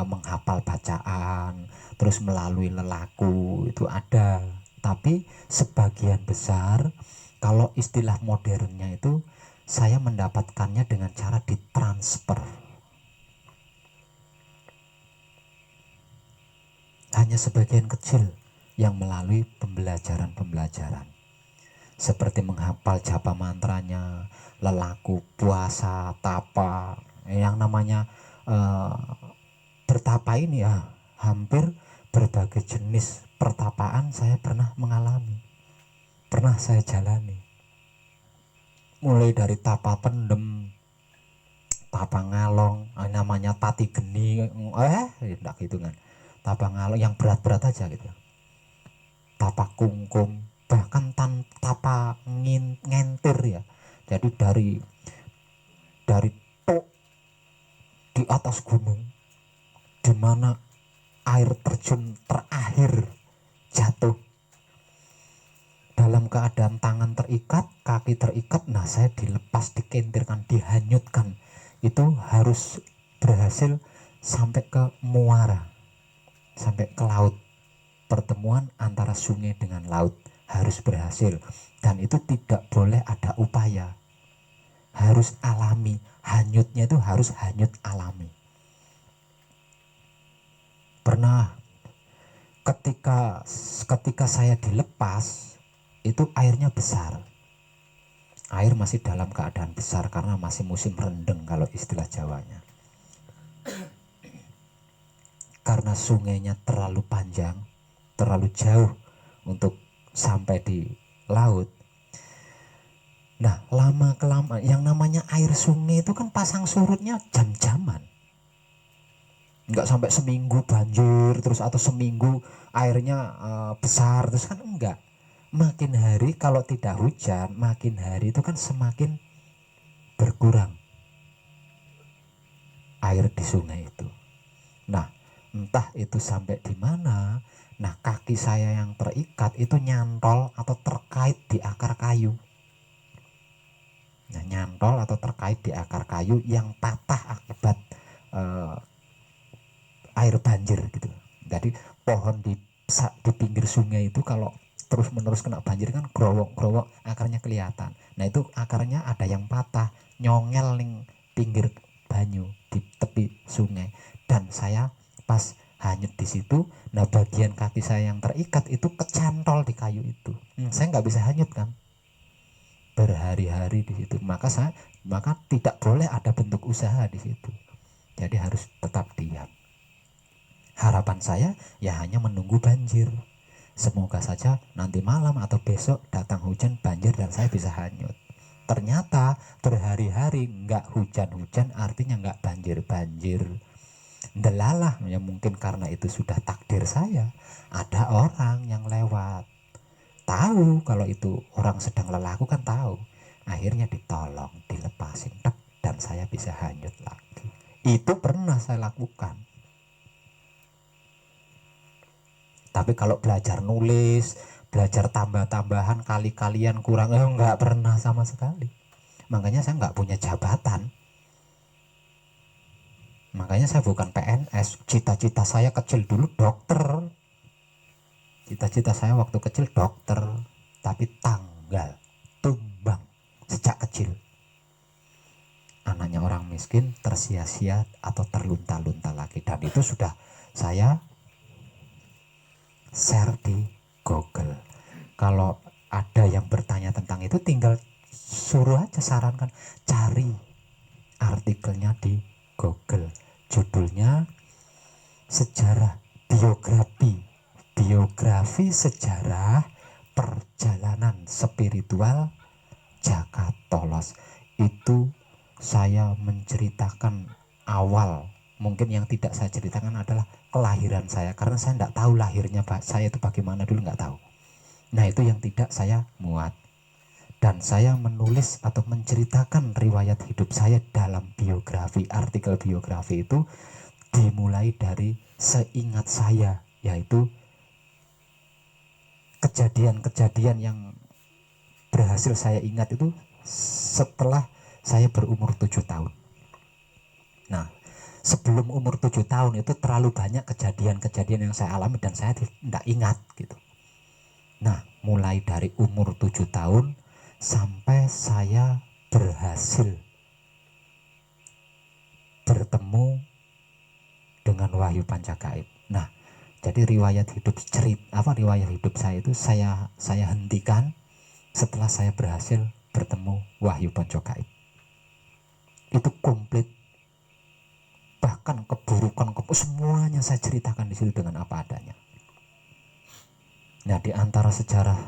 menghafal bacaan, terus melalui lelaku itu ada. Tapi sebagian besar, kalau istilah modernnya itu saya mendapatkannya dengan cara ditransfer. Hanya sebagian kecil yang melalui pembelajaran-pembelajaran. Seperti menghafal japa mantranya, lelaku, puasa, tapa, yang namanya bertapa ini ya, hampir berbagai jenis pertapaan saya pernah mengalami, pernah saya jalani. Mulai dari tapa pendem, tapa ngalong, namanya tati geni, tidak gitu kan, tapa ngalong yang berat-berat aja gitu, tapa kungkum, bahkan tapa ngentir ya. Jadi dari tok di atas gunung, di mana air terjun terakhir jatuh, dalam keadaan tangan terikat, kaki terikat, nah saya dilepas, dikentirkan, dihanyutkan. Itu harus berhasil sampai ke muara, sampai ke laut. Pertemuan antara sungai dengan laut harus berhasil, dan itu tidak boleh ada upaya, harus alami. Hanyutnya itu harus hanyut alami. Pernah ketika saya dilepas, itu airnya besar, air masih dalam keadaan besar karena masih musim rendeng kalau istilah Jawanya. Karena sungainya terlalu panjang, terlalu jauh untuk sampai di laut. Nah, lama-kelamaan yang namanya air sungai itu kan pasang surutnya jam-jaman. Enggak sampai seminggu banjir terus, atau seminggu airnya besar terus, kan enggak. Makin hari kalau tidak hujan, makin hari itu kan semakin berkurang air di sungai itu. Nah, entah itu sampai di mana. Nah, kaki saya yang terikat itu nyantol atau terkait di akar kayu. Nah, nyantol atau terkait di akar kayu yang patah akibat air banjir gitu. Jadi pohon di pinggir sungai itu kalau terus menerus kena banjir kan growok akarnya kelihatan. Nah itu akarnya ada yang patah nyongel ning pinggir banyu di tepi sungai, dan saya pas hanyut di situ. Nah bagian kaki saya yang terikat itu kecantol di kayu itu. Saya nggak bisa hanyut kan berhari-hari di situ. Maka tidak boleh ada bentuk usaha di situ. Jadi harus tetap diam. Harapan saya ya hanya menunggu banjir. Semoga saja nanti malam atau besok datang hujan banjir dan saya bisa hanyut. Ternyata berhari-hari nggak hujan-hujan, artinya nggak banjir-banjir. Delalah, ya mungkin karena itu sudah takdir saya. Ada orang yang lewat, tahu kalau itu orang sedang lelah, aku kan tahu. Akhirnya ditolong, dilepasin, dan saya bisa hanyut lagi. Itu pernah saya lakukan. Tapi kalau belajar nulis, belajar tambah-tambahan, kali-kalian kurang, nggak pernah sama sekali. Makanya saya nggak punya jabatan. Makanya saya bukan PNS. Cita-cita saya kecil dulu dokter. Cita-cita saya waktu kecil dokter, tapi tanggal tumbang sejak kecil. Anaknya orang miskin tersia-sia atau terlunta-lunta lagi, dan itu sudah saya share di Google. Kalau ada yang bertanya tentang itu, tinggal suruh aja, sarankan cari artikelnya di Google. Judulnya sejarah biografi sejarah perjalanan spiritual Jaka Tolos. Itu saya menceritakan awal. Mungkin yang tidak saya ceritakan adalah kelahiran saya, karena saya tidak tahu lahirnya saya itu bagaimana dulu, nggak tahu. Nah itu yang tidak saya muat. Dan saya menulis atau menceritakan riwayat hidup saya dalam biografi. Artikel biografi itu dimulai dari seingat saya, yaitu kejadian-kejadian yang berhasil saya ingat itu setelah saya berumur 7 tahun. Nah sebelum umur 7 tahun itu terlalu banyak kejadian-kejadian yang saya alami dan saya tidak ingat gitu. Nah mulai dari umur 7 tahun sampai saya berhasil bertemu dengan Wahyu Pancagaib. Nah jadi riwayat hidup saya itu saya hentikan setelah saya berhasil bertemu Wahyu Pancagaib. Itu komplit, bahkan keburukan semuanya saya ceritakan di situ dengan apa adanya. Nah di antara sejarah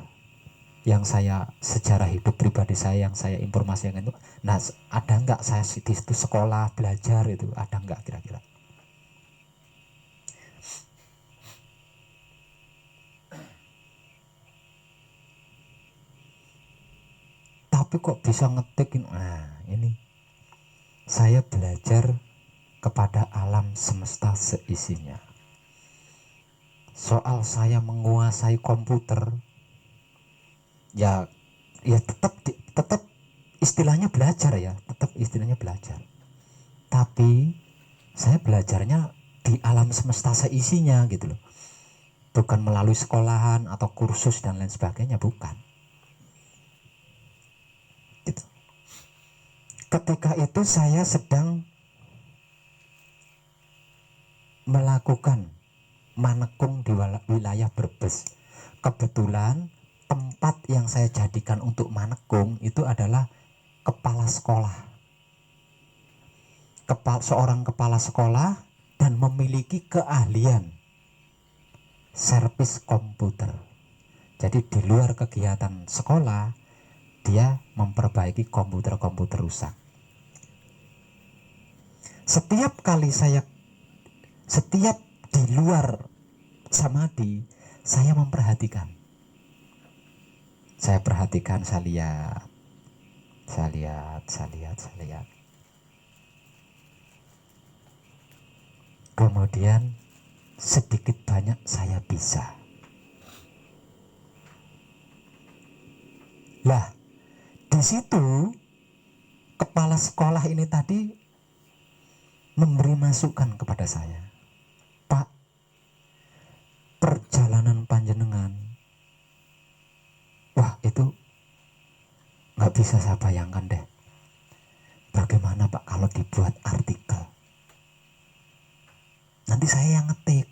hidup pribadi saya yang saya informasikan itu, nah ada nggak saya di situ sekolah belajar itu, ada nggak kira-kira? Tapi kok bisa ngetik? Nah ini saya belajar kepada alam semesta seisinya. Soal saya menguasai komputer, ya tetap istilahnya belajar ya, tapi saya belajarnya di alam semesta seisinya gitu loh, bukan melalui sekolahan atau kursus dan lain sebagainya, bukan gitu. Ketika itu saya sedang melakukan manekung di wilayah Brebes. Kebetulan tempat yang saya jadikan untuk manekung itu adalah kepala sekolah. Seorang kepala sekolah dan memiliki keahlian servis komputer. Jadi di luar kegiatan sekolah, dia memperbaiki komputer-komputer rusak. Setiap di luar samadhi, saya memperhatikan. Saya perhatikan, saya lihat. Kemudian sedikit banyak saya bisa. Lah, di situ kepala sekolah ini tadi memberi masukan kepada saya. Pak, perjalanan panjenengan Nggak bisa saya bayangkan deh. Bagaimana Pak kalau dibuat artikel? Nanti saya yang ngetik.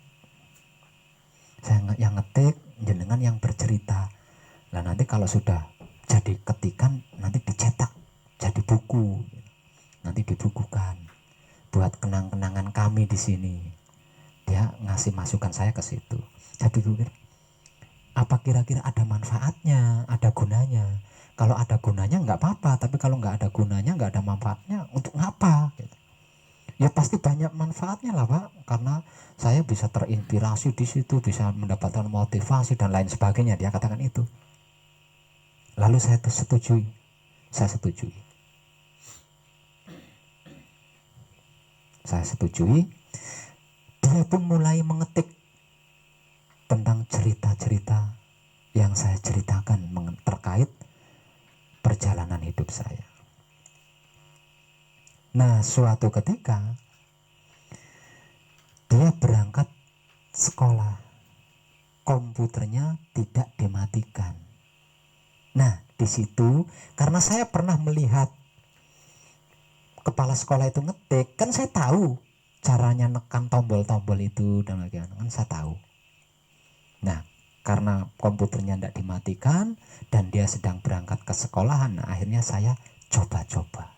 Saya yang ngetik, jenengan yang bercerita. Nah nanti kalau sudah jadi ketikan, nanti dicetak jadi buku. Nanti dibukukan buat kenang-kenangan kami di sini. Dia ngasih masukan saya ke situ. Saya pikir, apa kira-kira ada manfaatnya, ada gunanya? Kalau ada gunanya nggak apa-apa, tapi kalau nggak ada gunanya, nggak ada manfaatnya, untuk ngapa? Gitu. Ya pasti banyak manfaatnya lah Pak, karena saya bisa terinspirasi di situ, bisa mendapatkan motivasi dan lain sebagainya. Dia katakan itu. Lalu saya setujui. Saya setujui. Dia pun mulai mengetik tentang cerita-cerita yang saya ceritakan terkait perjalanan hidup saya. Nah, suatu ketika dia berangkat sekolah, komputernya tidak dimatikan. Nah, di situ karena saya pernah melihat kepala sekolah itu ngetik, kan saya tahu caranya nekan tombol-tombol itu dan lain-lain, kan saya tahu. Nah, karena komputernya tidak dimatikan dan dia sedang berangkat ke sekolahan, nah akhirnya saya coba-coba.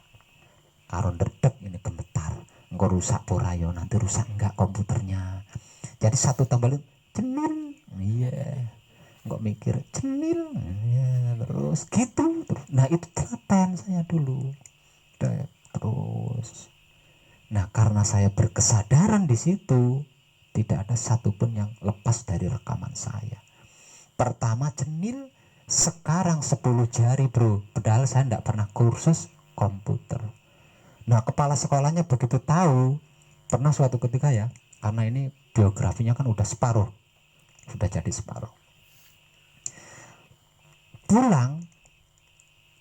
Karon derdek ini gemetar, engkau rusak porayo, nanti rusak enggak komputernya. Jadi satu tombol itu cenil, iya, enggak mikir cenil, iya, terus gitu. Nah itu telaten saya dulu, terus. Nah karena saya berkesadaran di situ, tidak ada satupun yang lepas dari rekaman saya. Pertama cenil, sekarang 10 jari bro, padahal saya tidak pernah kursus komputer. Nah kepala sekolahnya begitu tahu, pernah suatu ketika ya, karena ini biografinya kan udah separuh, sudah jadi separuh. Pulang,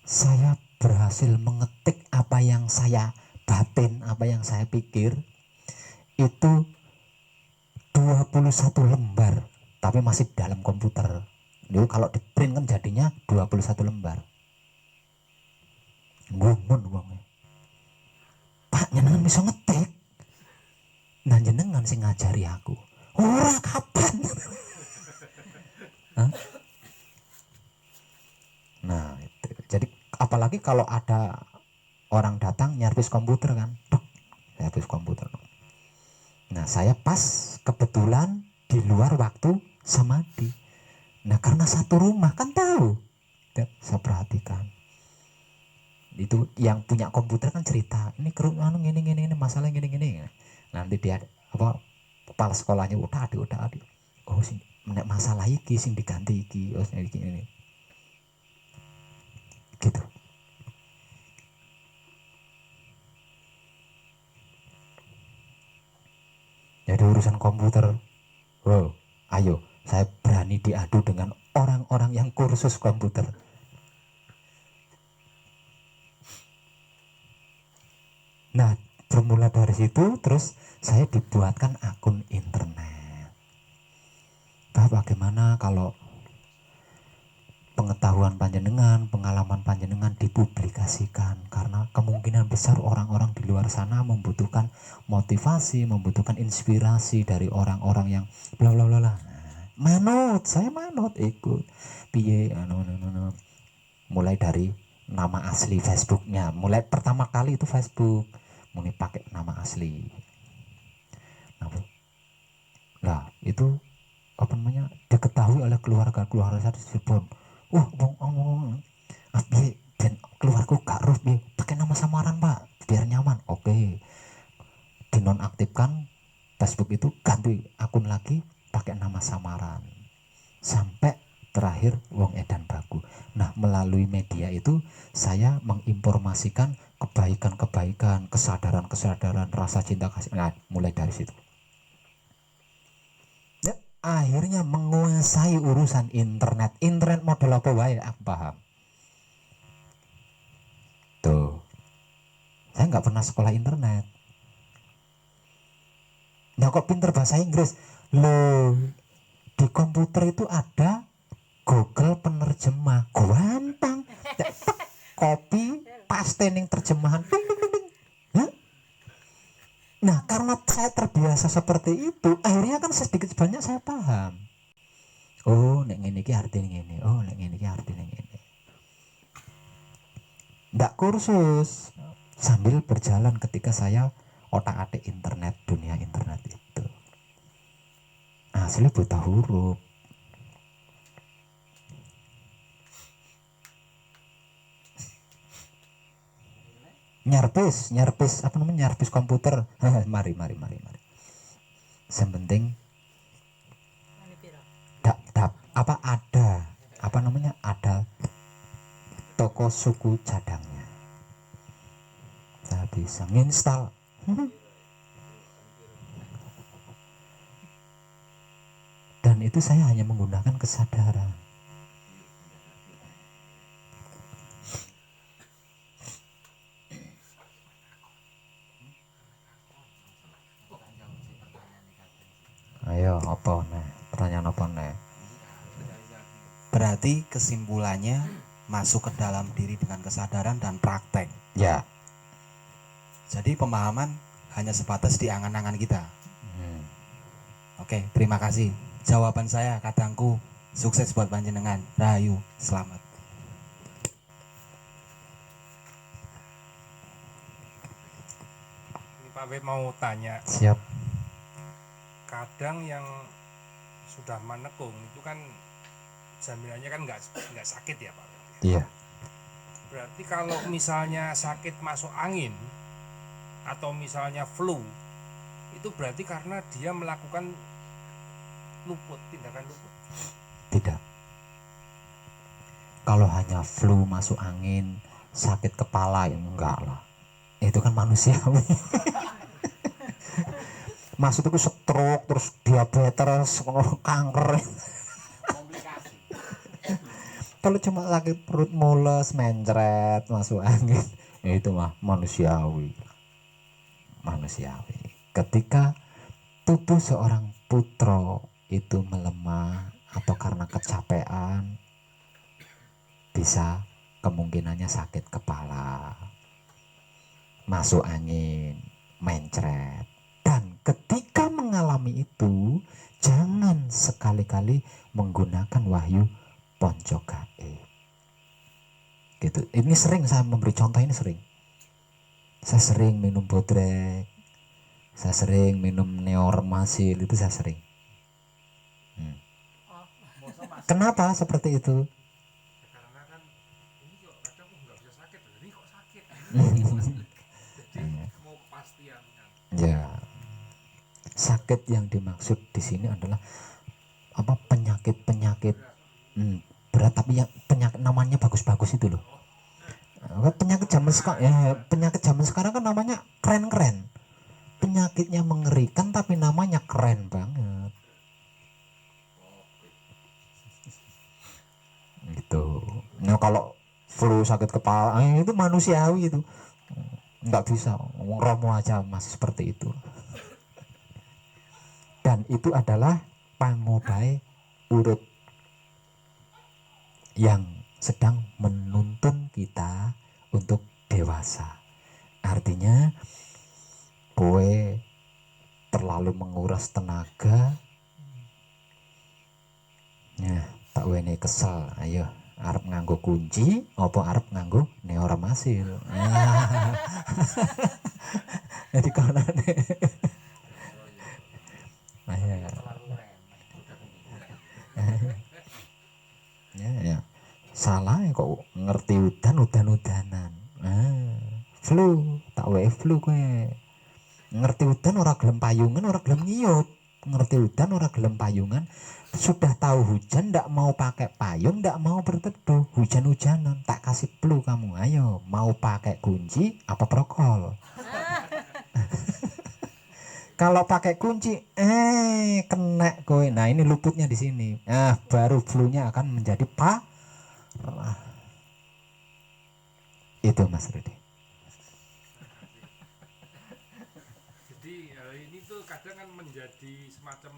saya berhasil mengetik apa yang saya batin, apa yang saya pikir, itu 21 lembar, tapi masih dalam komputer. Itu kalau di print kan jadinya 21 lembar. Gumun uangnya. Pak, jenengan bisa ngetik? Nah jenengan sing ngajari aku. Ora kapan? Nah itu. Jadi apalagi kalau ada orang datang nyervis komputer kan, nyervis komputer. Nah saya pas kebetulan di luar waktu samadhi. Nah karena satu rumah kan tahu, saya perhatikan. Itu yang punya komputer kan cerita, ini kerungan ini masalah gini. Nanti dia apa kepala sekolahnya udah ada. Oh sing nek masalah iki sing diganti iki, oh sing iki ini. Gitu. Jadi urusan komputer, oh, ayo saya berani diadu dengan orang-orang yang kursus komputer. Nah bermula dari situ terus saya dibuatkan akun internet. Bah, bagaimana kalau pengetahuan panjenengan, pengalaman panjenengan dipublikasikan, karena kemungkinan besar orang-orang di luar sana membutuhkan motivasi, membutuhkan inspirasi dari orang-orang yang bla bla bla. Manut, saya manut ikut. Piye mulai dari nama asli Facebooknya, mulai pertama kali itu Facebook mulai pakai nama asli. Nah itu apa namanya diketahui oleh keluarga saya di Cirebon. Dan keluarga gak roh pakai nama samaran Pak biar nyaman. Oke, dinonaktifkan Facebook itu, ganti akun lagi pakai nama samaran sampai terakhir wong edan baku. Nah melalui media itu saya menginformasikan kebaikan-kebaikan, kesadaran-kesadaran, rasa cinta kasih. Nah mulai dari situ ya, akhirnya menguasai urusan internet model apa wae aku paham. Tuh, saya nggak pernah sekolah internet. Nah kok pinter bahasa Inggris? Loh, di komputer itu ada Google penerjemah, gampang. copy paste ning terjemahan. Ding, ding, ding, ding. Hah? Nah, karena saya terbiasa seperti itu, akhirnya kan sedikit banyak saya paham. Oh, nek ngene iki artine ngene. Oh, nek ngene iki artine ngene. Ndak kursus, sambil berjalan ketika saya otak-atik internet, dunia internet itu. Asli buta huruf. Nyarpis apa namanya, nyarpis komputer. mari sepenting apa ada apa namanya, ada toko suku cadangnya, saya bisa nginstal. Dan itu saya hanya menggunakan kesadaran. Ayo, apa nih? Pertanyaan apa nih? Berarti kesimpulannya masuk ke dalam diri dengan kesadaran dan praktek. Ya. Jadi pemahaman hanya sebatas di angan-angan kita. Oke, terima kasih. Jawaban saya, kadangku, sukses buat panjenengan. Rahayu, selamat. Ini Pak W mau tanya, Siap. kadang yang sudah menekung itu kan jaminannya kan nggak sakit ya Pak? Iya. Berarti kalau misalnya sakit masuk angin atau misalnya flu, itu berarti karena dia melakukan tindakan luput. Tidak. Kalau hanya flu, masuk angin, sakit kepala, ya enggak lah. Itu kan manusiawi. Maksud itu stroke, terus diabetes, kanker. Kalau cuma sakit perut mules, mencret, masuk angin, ya itu mah manusiawi. Ketika tubuh seorang putra itu melemah atau karena kecapean, bisa kemungkinannya sakit kepala, masuk angin, mencret. Dan ketika mengalami itu, jangan sekali-kali menggunakan wahyu ponco gaib. Gitu. Ini sering saya memberi contoh, ini sering. Saya sering minum bodrek, saya sering minum neormasil, itu saya sering. Kenapa seperti itu? Karena kan ini kok kadang nggak bisa sakit, ini kok sakit. Jadi mau kepastian kan. Ya, sakit yang dimaksud di sini adalah apa, penyakit berat, tapi yang penyakit namanya bagus-bagus itu loh. Penyakit zaman sekarang kan namanya keren-keren. Penyakitnya mengerikan tapi namanya keren banget. Gitu. Nah, kalau flu, sakit kepala, itu manusiawi itu. Nggak bisa, Romo aja masih seperti itu. Dan itu adalah pangobae urut yang sedang menuntun kita untuk dewasa. Artinya kowe terlalu menguras tenaga. Nah, tak wene kesel, ayo arep nganggo kunci apa arep nganggo neoramasil. Jadi kawanane. Ya. Salah kok ngerti udanan. Flu, tak wae flu kowe. Ngerti udan ora gelem payungan, ora gelem ngiyup. Ngerti udan ora gelem payungan, sudah tahu hujan ndak mau pakai payung, ndak mau berteduh, hujan-hujanan, tak kasih flu kamu. Ayo, mau pakai kunci apa prokol? Kalau pakai kunci kena kowe. Nah, ini luputnya di sini. Nah, baru flu-nya akan menjadi itu Mas Rudi. Jadi ini tuh kadang kan menjadi semacam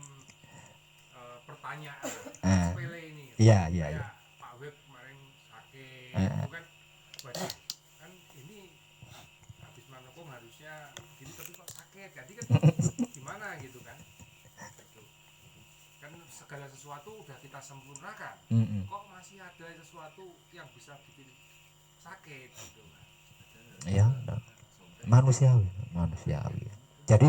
pertanyaan sepele ini. Iya. Kayak Pak Web kemarin sakit, itu kan waduh, kan ini habis manukung harusnya gini tapi kok sakit, jadi kan gimana gitu kan. Gitu. Kan segala sesuatu udah kita sempurnakan, kok masih ada sesuatu yang bisa bikin sakit gitu kan. Ya, manusiawi. Jadi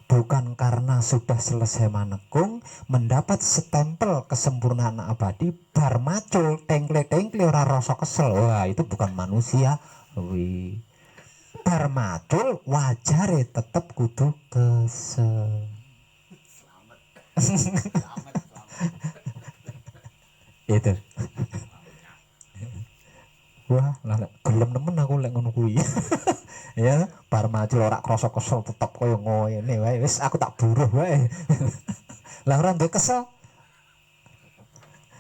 bukan karena sudah selesai manekung mendapat stempel kesempurnaan abadi bar macul tengkle ora rasa kesel. Wah, itu bukan manusia. Wih. Bar macul wajare tetep kudu kesel. Itu. Wah, lah gelem nemen aku lek ngono kuwi. Ya, bar macul ora krasa kesel tetep koyo ngene wae. Wis aku tak buruh wae. Lah ora ndek kesel.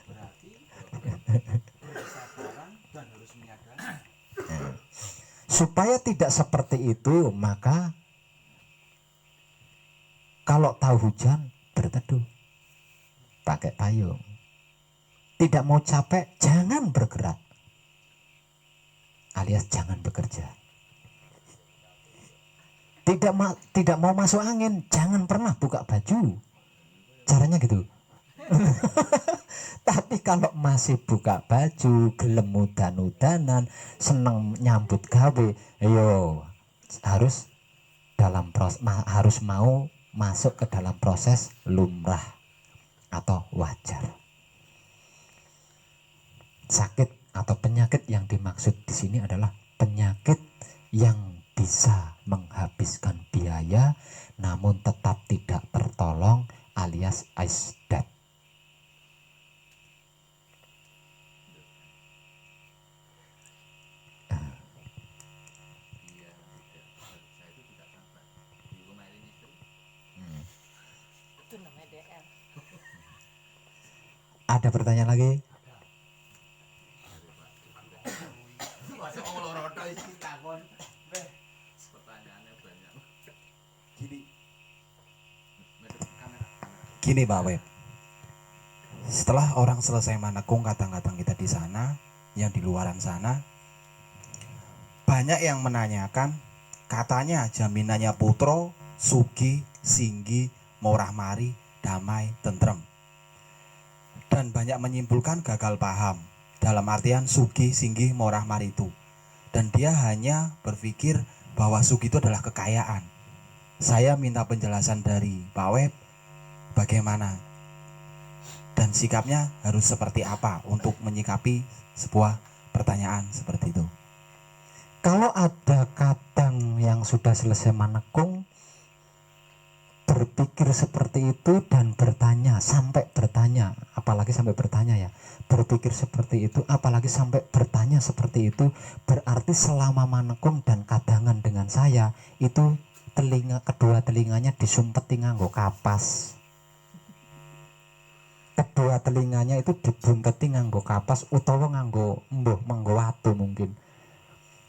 Berarti berkesabaran dan harus menyadari. Supaya tidak seperti itu, maka kalau tahu hujan berteduh, pakai payung. Tidak mau capek, jangan bergerak, alias jangan bekerja. Tidak mau masuk angin, jangan pernah buka baju. Caranya gitu. Tapi kalau masih buka baju, gelem udan-udanan, seneng nyambut gawe, ayo harus harus mau masuk ke dalam proses lumrah atau wajar. Sakit atau penyakit yang dimaksud di sini adalah penyakit yang bisa menghabiskan biaya namun tetap tidak tertolong, alias isdat. Itu namanya DR. Ada pertanyaan lagi? Gini Pak Web, setelah orang selesai manekung kadang-kadang kita di sana, yang di luaran sana, banyak yang menanyakan, katanya jaminannya putro, sugi, singgi, murah mari, damai, tentrem. Dan banyak menyimpulkan gagal paham, dalam artian sugi, singgi, murah mari itu. Dan dia hanya berpikir bahwa sugi itu adalah kekayaan. Saya minta penjelasan dari Pak Web, bagaimana dan sikapnya harus seperti apa untuk menyikapi sebuah pertanyaan seperti itu. Kalau ada kadang yang sudah selesai manekung berpikir seperti itu dan bertanya, apalagi sampai bertanya ya, berpikir seperti itu apalagi sampai bertanya seperti itu, berarti selama manekung dan kadangan dengan saya itu kedua telinganya disumpeti nganggo kapas. Kedua telinganya itu dibunteti nganggo kapas utawa nganggo watu mungkin.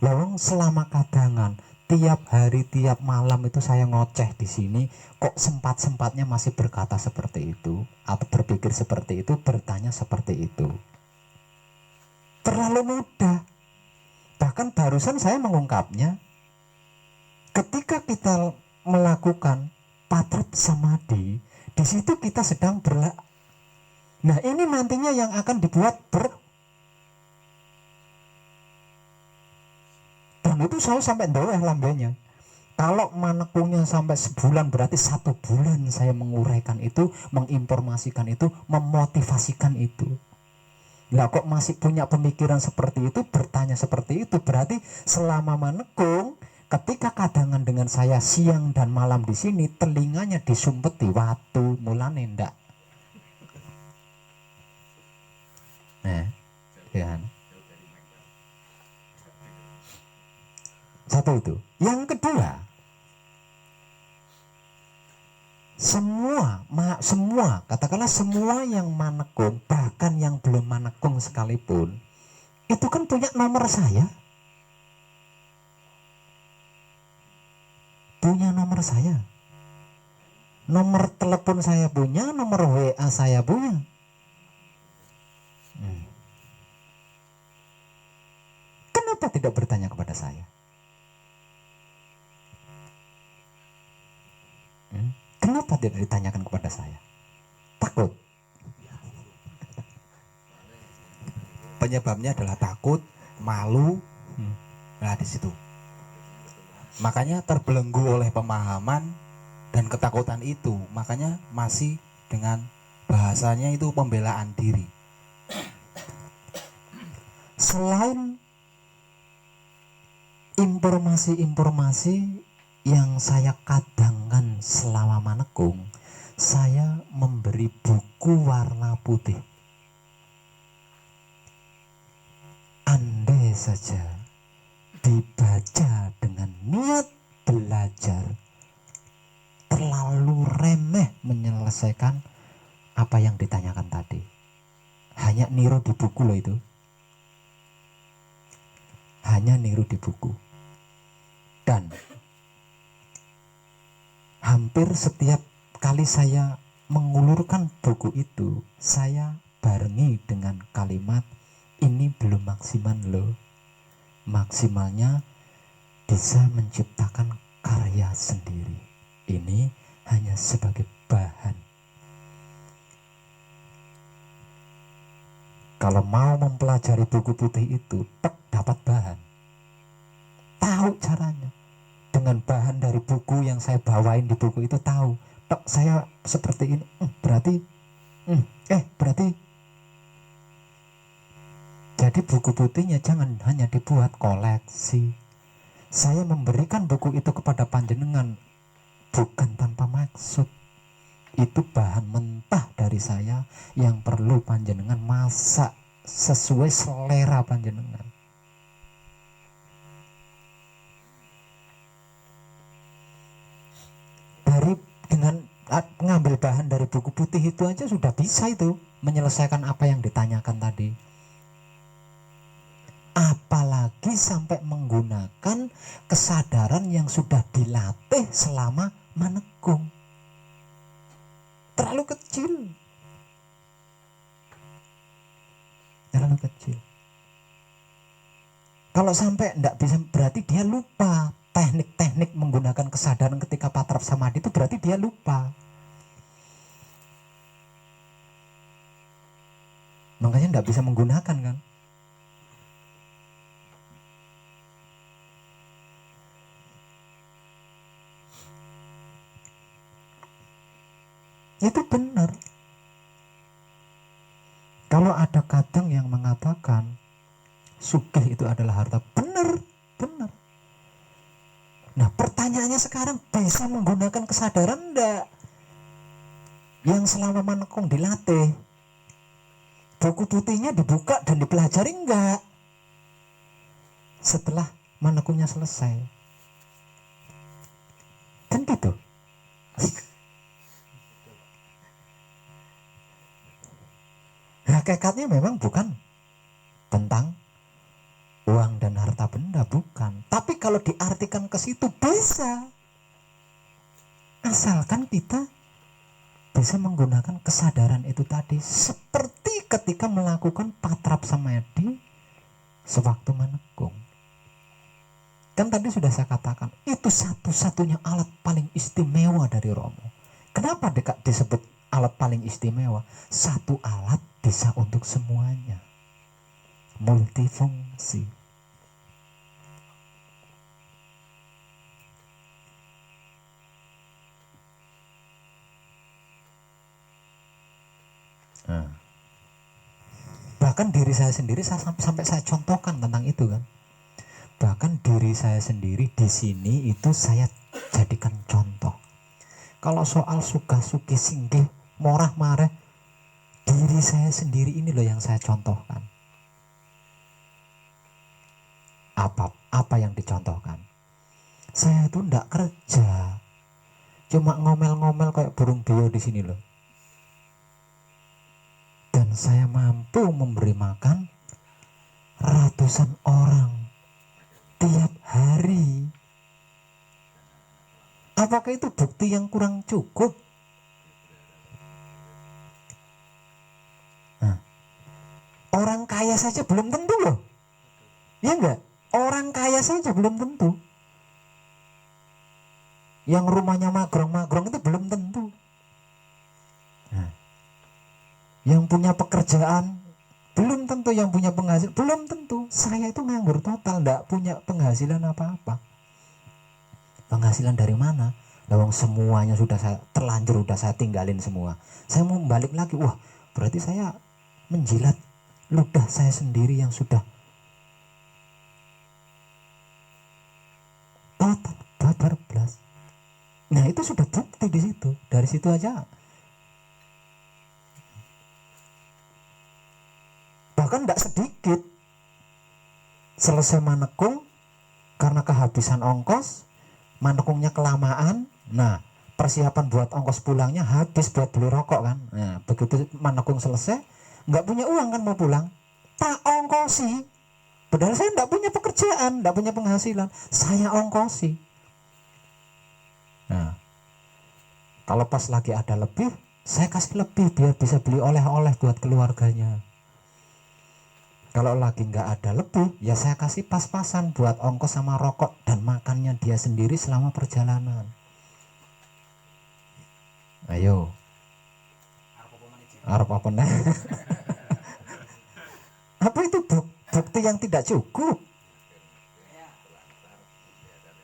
Lawang selama kadangan tiap hari tiap malam itu saya ngoceh di sini, kok sempat-sempatnya masih berkata seperti itu atau berpikir seperti itu, bertanya seperti itu. Terlalu mudah. Bahkan barusan saya mengungkapnya, ketika kita melakukan patrap samadhi, di situ kita sedang Nah, ini nantinya yang akan dibuat dan itu saya sampai ndoweh lambenya. Kalau manekungnya sampai sebulan, berarti 1 bulan saya menguraikan itu, menginformasikan itu, memotivasikan itu. Lah kok masih punya pemikiran seperti itu, bertanya seperti itu, berarti selama manekung, ketika kadangan dengan saya siang dan malam di sini, telinganya disumpeti watu, mulane ndak. Ya. Satu itu. Yang kedua, katakanlah semua yang manekung, bahkan yang belum manekung sekalipun, itu kan punya nomor saya. Punya nomor saya. Nomor telepon saya punya, nomor WA saya punya. Kenapa tidak bertanya kepada saya? Kenapa tidak ditanyakan kepada saya? Takut. Penyebabnya adalah takut, malu. Nah, di situ. Makanya terbelenggu oleh pemahaman dan ketakutan itu. Makanya masih dengan bahasanya itu pembelaan diri. Selain informasi-informasi yang saya kadangkan selama menekung, saya memberi buku warna putih. Andai saja dibaca dengan niat belajar, terlalu remeh menyelesaikan apa yang ditanyakan tadi. Hanya niru di buku loh itu. Hanya niru di buku. Dan hampir setiap kali saya mengulurkan buku itu, saya barengi dengan kalimat, ini belum maksimal loh. Maksimalnya bisa menciptakan karya sendiri. Ini hanya sebagai bahan. Kalau mau mempelajari buku putih itu, dapat bahan. Tahu caranya. Dengan bahan dari buku yang saya bawain di buku itu tahu. Saya seperti ini. Berarti jadi buku putihnya jangan hanya dibuat koleksi. Saya memberikan buku itu kepada panjenengan bukan tanpa maksud. Itu bahan mentah dari saya yang perlu panjenengan masak sesuai selera panjenengan. Dengan mengambil bahan dari buku putih itu aja sudah bisa itu menyelesaikan apa yang ditanyakan tadi. Apalagi sampai menggunakan kesadaran yang sudah dilatih selama menekung. Terlalu kecil. Terlalu kecil. Kalau sampai tidak bisa, berarti dia lupa. Teknik-teknik menggunakan kesadaran ketika patrap samadhi itu berarti dia lupa. Makanya tidak bisa menggunakan kan. Itu benar. Kalau ada kadang yang mengatakan sugih itu adalah harta, benar. Nah pertanyaannya sekarang, bisa menggunakan kesadaran enggak? Yang selama menekung dilatih, buku putihnya dibuka dan dipelajari enggak? Setelah menekungnya selesai. Kan gitu. Hakikatnya memang bukan tentang uang dan harta benda, bukan. Tapi kalau diartikan ke situ bisa. Asalkan kita bisa menggunakan kesadaran itu tadi, seperti ketika melakukan patrap samadhi sewaktu menekung. Kan tadi sudah saya katakan, itu satu-satunya alat paling istimewa dari Romo. Kenapa disebut alat paling istimewa? Satu alat bisa untuk semuanya. Multifungsi. Bahkan diri saya sendiri sampai saya contohkan tentang itu kan. Bahkan diri saya sendiri di sini itu saya jadikan contoh. Kalau soal suka-suki singgih, morah marah, diri saya sendiri ini loh yang saya contohkan. Apa yang dicontohkan? Saya itu ndak kerja, cuma ngomel-ngomel kayak burung beo di sini loh. Dan saya mampu memberi makan ratusan orang tiap hari. Apakah itu bukti yang kurang cukup? Nah, orang kaya saja belum tentu loh. Ya enggak? Orang belum tentu. Yang rumahnya magrong-magrong itu belum tentu. Nah, yang punya pekerjaan belum tentu, yang punya penghasilan belum tentu. Saya itu nganggur total, enggak punya penghasilan apa-apa. Penghasilan dari mana? Lawang semuanya sudah saya terlanjur, sudah saya tinggalin semua. Saya mau balik lagi, wah berarti saya menjilat ludah saya sendiri yang sudah total babar blas. Nah itu sudah bukti di situ. Dari situ aja. Bahkan tidak sedikit. Selesai manekung karena kehabisan ongkos, manekungnya kelamaan. Nah persiapan buat ongkos pulangnya habis buat beli rokok kan. Nah begitu manekung selesai, nggak punya uang kan mau pulang, tak ongkosi. Padahal saya nggak punya pekerjaan, nggak punya penghasilan, saya ongkosi. Nah, kalau pas lagi ada lebih, saya kasih lebih biar bisa beli oleh-oleh buat keluarganya. Kalau lagi nggak ada lebih, ya saya kasih pas-pasan buat ongkos sama rokok dan makannya dia sendiri selama perjalanan. Ayo, arep apa nih? Apa itu bukti yang tidak cukup?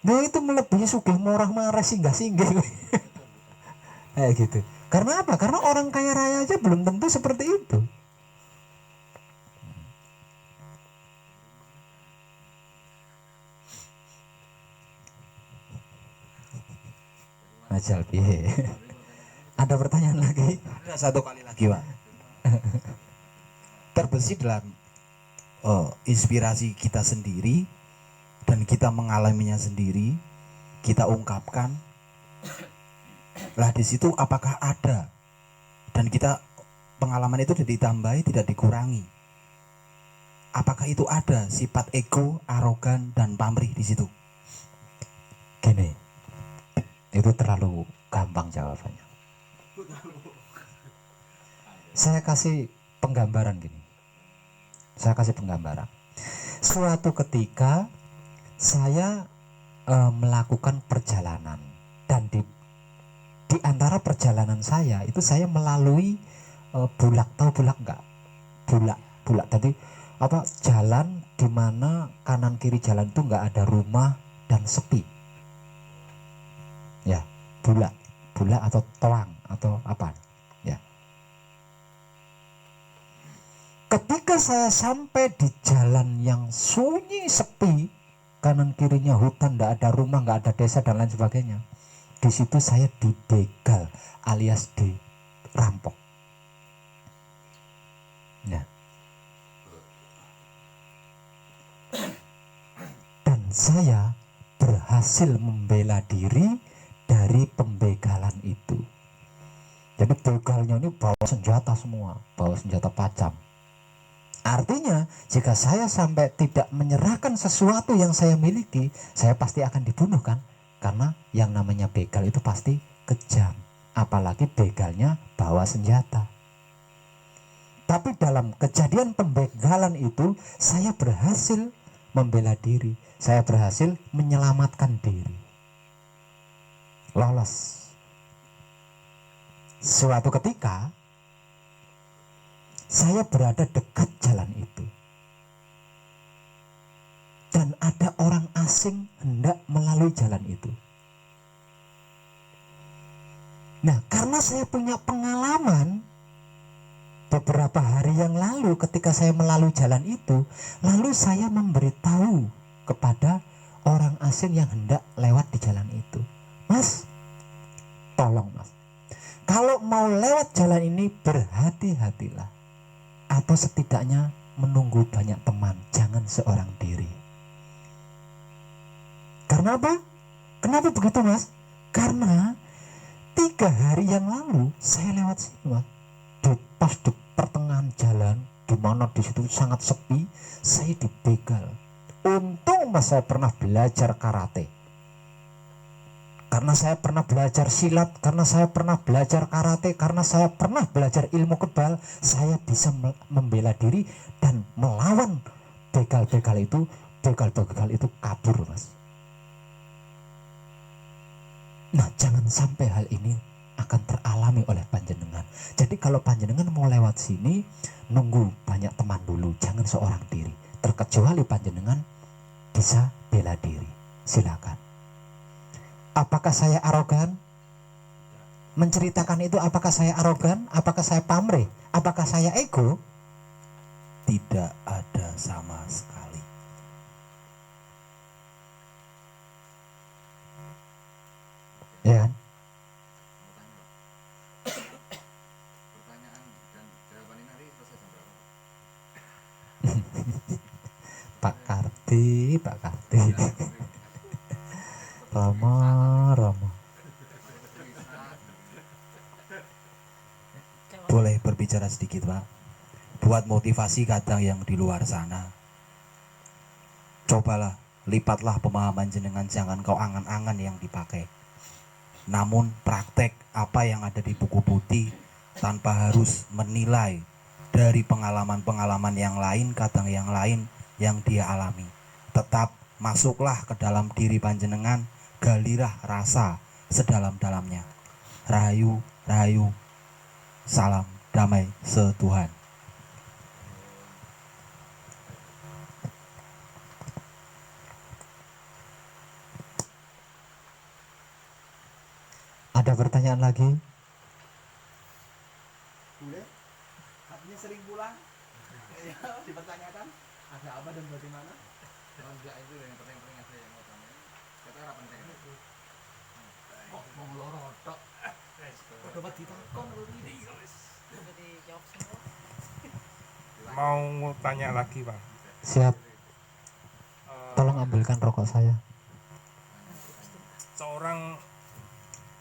Nah itu melebihi sugih murah marah singgah-singgih. Kayak gitu. Karena apa? Karena orang kaya raya aja belum tentu seperti itu. Ajal piye. Ada pertanyaan lagi? Ada satu kali lagi, Pak. Terbesit dalam inspirasi kita sendiri dan kita mengalaminya sendiri, kita ungkapkan. Lah di situ apakah ada dan kita pengalaman itu tidak ditambahi, tidak dikurangi? Apakah itu ada sifat ego, arogan dan pamrih di situ? Gini, itu terlalu gampang jawabannya. Saya kasih penggambaran gini. Saya kasih penggambaran. Suatu ketika saya melakukan perjalanan dan di antara perjalanan saya itu saya melalui bulak. Tahu bulak enggak? Bulak tadi apa, jalan di mana kanan kiri jalan itu enggak ada rumah dan sepi. Ya, bulak atau toang atau apa? Ya. Ketika saya sampai di jalan yang sunyi sepi, kanan kirinya hutan, enggak ada rumah, enggak ada desa dan lain sebagainya. Di situ saya dibegal alias dirampok. Ya. Dan saya berhasil membela diri dari pembegalan itu. Jadi begalnya ini bawa senjata semua, bawa senjata tajam. Artinya jika saya sampai tidak menyerahkan sesuatu yang saya miliki, saya pasti akan dibunuh kan? Karena yang namanya begal itu pasti kejam, apalagi begalnya bawa senjata. Tapi dalam kejadian pembegalan itu saya berhasil membela diri, saya berhasil menyelamatkan diri, lolos. Suatu ketika saya berada dekat jalan itu dan ada orang asing hendak melalui jalan itu. Nah, karena saya punya pengalaman beberapa hari yang lalu ketika saya melalui jalan itu, lalu saya memberitahu kepada orang asing yang hendak lewat di jalan itu, "Mas, tolong Mas, kalau mau lewat jalan ini berhati-hatilah, atau setidaknya menunggu banyak teman, jangan seorang diri." Karena apa? Kenapa begitu Mas? Karena 3 hari yang lalu saya lewat sini Mas, pas di pertengahan jalan di mana di situ sangat sepi, saya dibegal. Untung Mas saya pernah belajar karate, karena saya pernah belajar silat, karena saya pernah belajar karate, karena saya pernah belajar ilmu kebal, saya bisa membela diri dan melawan begal-begal itu begal-begal itu kabur, Mas. Nah, jangan sampai hal ini akan teralami oleh panjenengan. Jadi kalau panjenengan mau lewat sini, nunggu banyak teman dulu, jangan seorang diri. Terkecuali panjenengan bisa bela diri, silakan. Apakah saya arogan? Menceritakan itu apakah saya arogan? Apakah saya pamrih? Apakah saya ego? Tidak ada sama sekali. Ya kan? Pertanyaan dan jawaban ini nanti selesai jam berapa? Pak Karti. Rama. Boleh berbicara sedikit, Pak? Buat motivasi kadang yang di luar sana. Cobalah, lipatlah pemahaman jenengan, jangan kau angan-angan yang dipakai. Namun praktek apa yang ada di buku putih tanpa harus menilai dari pengalaman-pengalaman yang lain, kadang yang lain yang dia alami. Tetap masuklah ke dalam diri panjenengan, galirah rasa sedalam-dalamnya. Rahayu, rahayu, salam damai setuhan. Ada pertanyaan lagi? Boleh? Hatinya sering pulang. Ya, dipertanyakan ada apa dan bagaimana? Kalau enggak itu yang penting-penting aja yang mau tanya. Kata apa penting itu? Kok mau loro tok? Dapat ditakon ini. Udah dijawab semua. Mau tanya lagi, Pak. Siap. Tolong ambilkan rokok saya. Seorang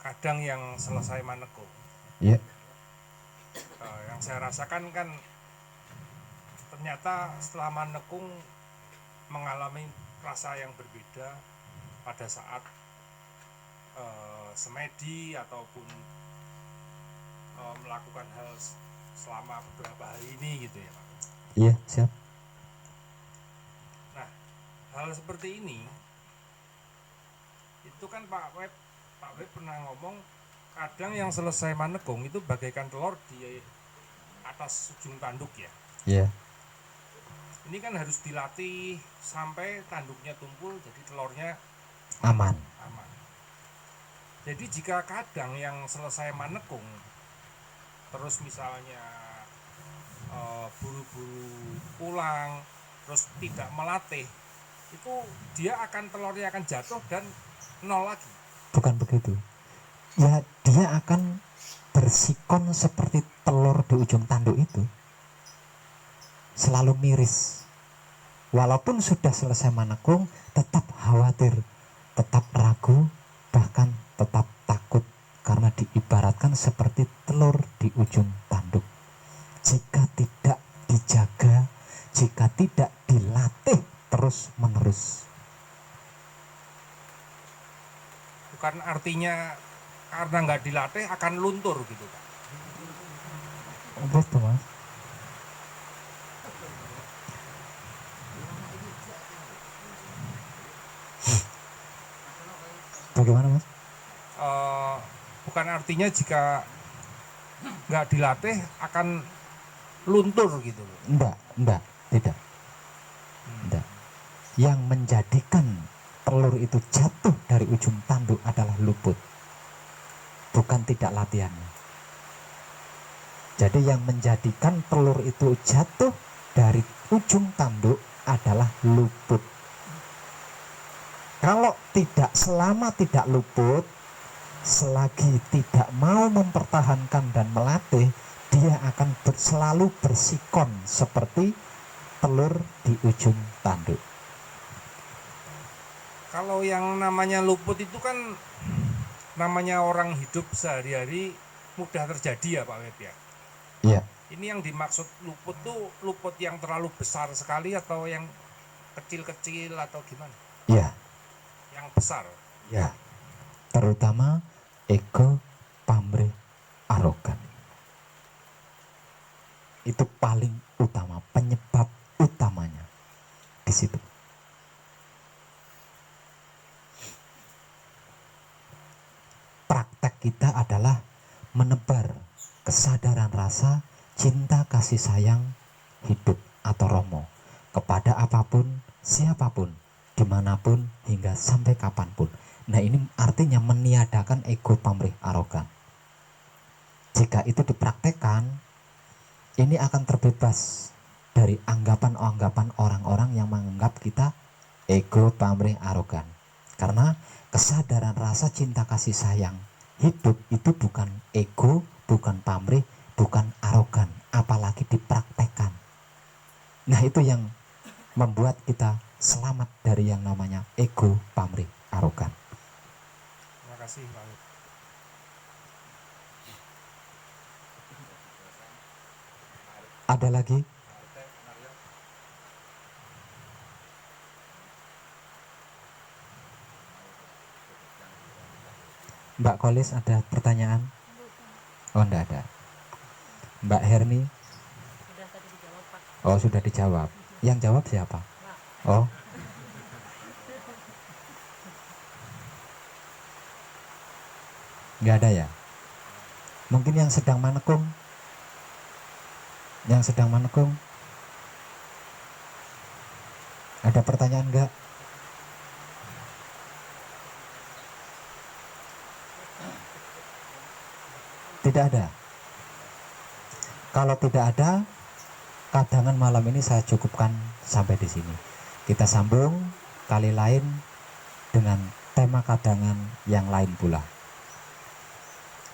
kadang yang selesai manekung, Ya. yang saya rasakan kan ternyata setelah manekung mengalami rasa yang berbeda pada saat semedi ataupun melakukan hal selama beberapa hari ini gitu ya, Pak. Iya, siap. Nah, hal seperti ini itu kan Pak Web pernah ngomong kadang yang selesai manekung itu bagaikan telur di atas ujung tanduk ya. Iya. Ini kan harus dilatih sampai tanduknya tumpul jadi telurnya Aman. aman. Jadi jika kadang yang selesai manekung terus misalnya buru-buru pulang terus tidak melatih, itu dia akan telurnya akan jatuh dan nol lagi. Bukan begitu. Ya, dia akan bersikon seperti telur di ujung tanduk itu. Selalu miris. Walaupun sudah selesai manekung, tetap khawatir, tetap ragu, bahkan tetap takut karena diibaratkan seperti telur di ujung tanduk. Jika tidak dijaga, jika tidak dilatih terus-menerus. Bukan artinya karena nggak dilatih akan luntur gitu, Pak. Betul, Mas. Bagaimana, Mas? Bukan artinya jika nggak dilatih akan luntur gitu loh. Enggak, tidak. Enggak. Yang menjadikan telur itu jatuh dari ujung tanduk adalah luput, bukan tidak latihannya. Jadi yang menjadikan telur itu jatuh dari ujung tanduk adalah luput. Kalau tidak, selama tidak luput, selagi tidak mau mempertahankan dan melatih, dia akan selalu bersikon seperti telur di ujung tanduk. Kalau yang namanya luput itu kan namanya orang hidup sehari-hari mudah terjadi ya Pak Web ya. Iya. Ini yang dimaksud luput tuh luput yang terlalu besar sekali atau yang kecil-kecil atau gimana? Iya. Yang besar. Ya, terutama ego, pamrih, arogan. Itu paling utama, penyebab utamanya di situ. kita adalah menebar kesadaran rasa cinta kasih sayang hidup atau romo kepada apapun, siapapun, dimanapun, hingga sampai kapanpun. Nah, ini artinya meniadakan ego, pamrih, arogan. Jika itu dipraktekkan, ini akan terbebas dari anggapan-anggapan orang-orang yang menganggap kita ego, pamrih, arogan. Karena kesadaran rasa cinta kasih sayang hidup itu bukan ego, bukan pamrih, bukan arogan, apalagi dipraktekkan. Nah, itu yang membuat kita selamat dari yang namanya ego, pamrih, arogan. Terima kasih Pak. Ada lagi? Mbak Kolis ada pertanyaan? Oh, enggak ada. Mbak Herni? Sudah tadi dijawab Pak. Oh, sudah dijawab. Yang jawab siapa? Oh. Enggak ada ya? Mungkin yang sedang manekung? Yang sedang manekung? Ada pertanyaan enggak? Tidak ada. Kalau tidak ada, kadangan malam ini saya cukupkan sampai di sini. Kita sambung kali lain dengan tema kadangan yang lain pula.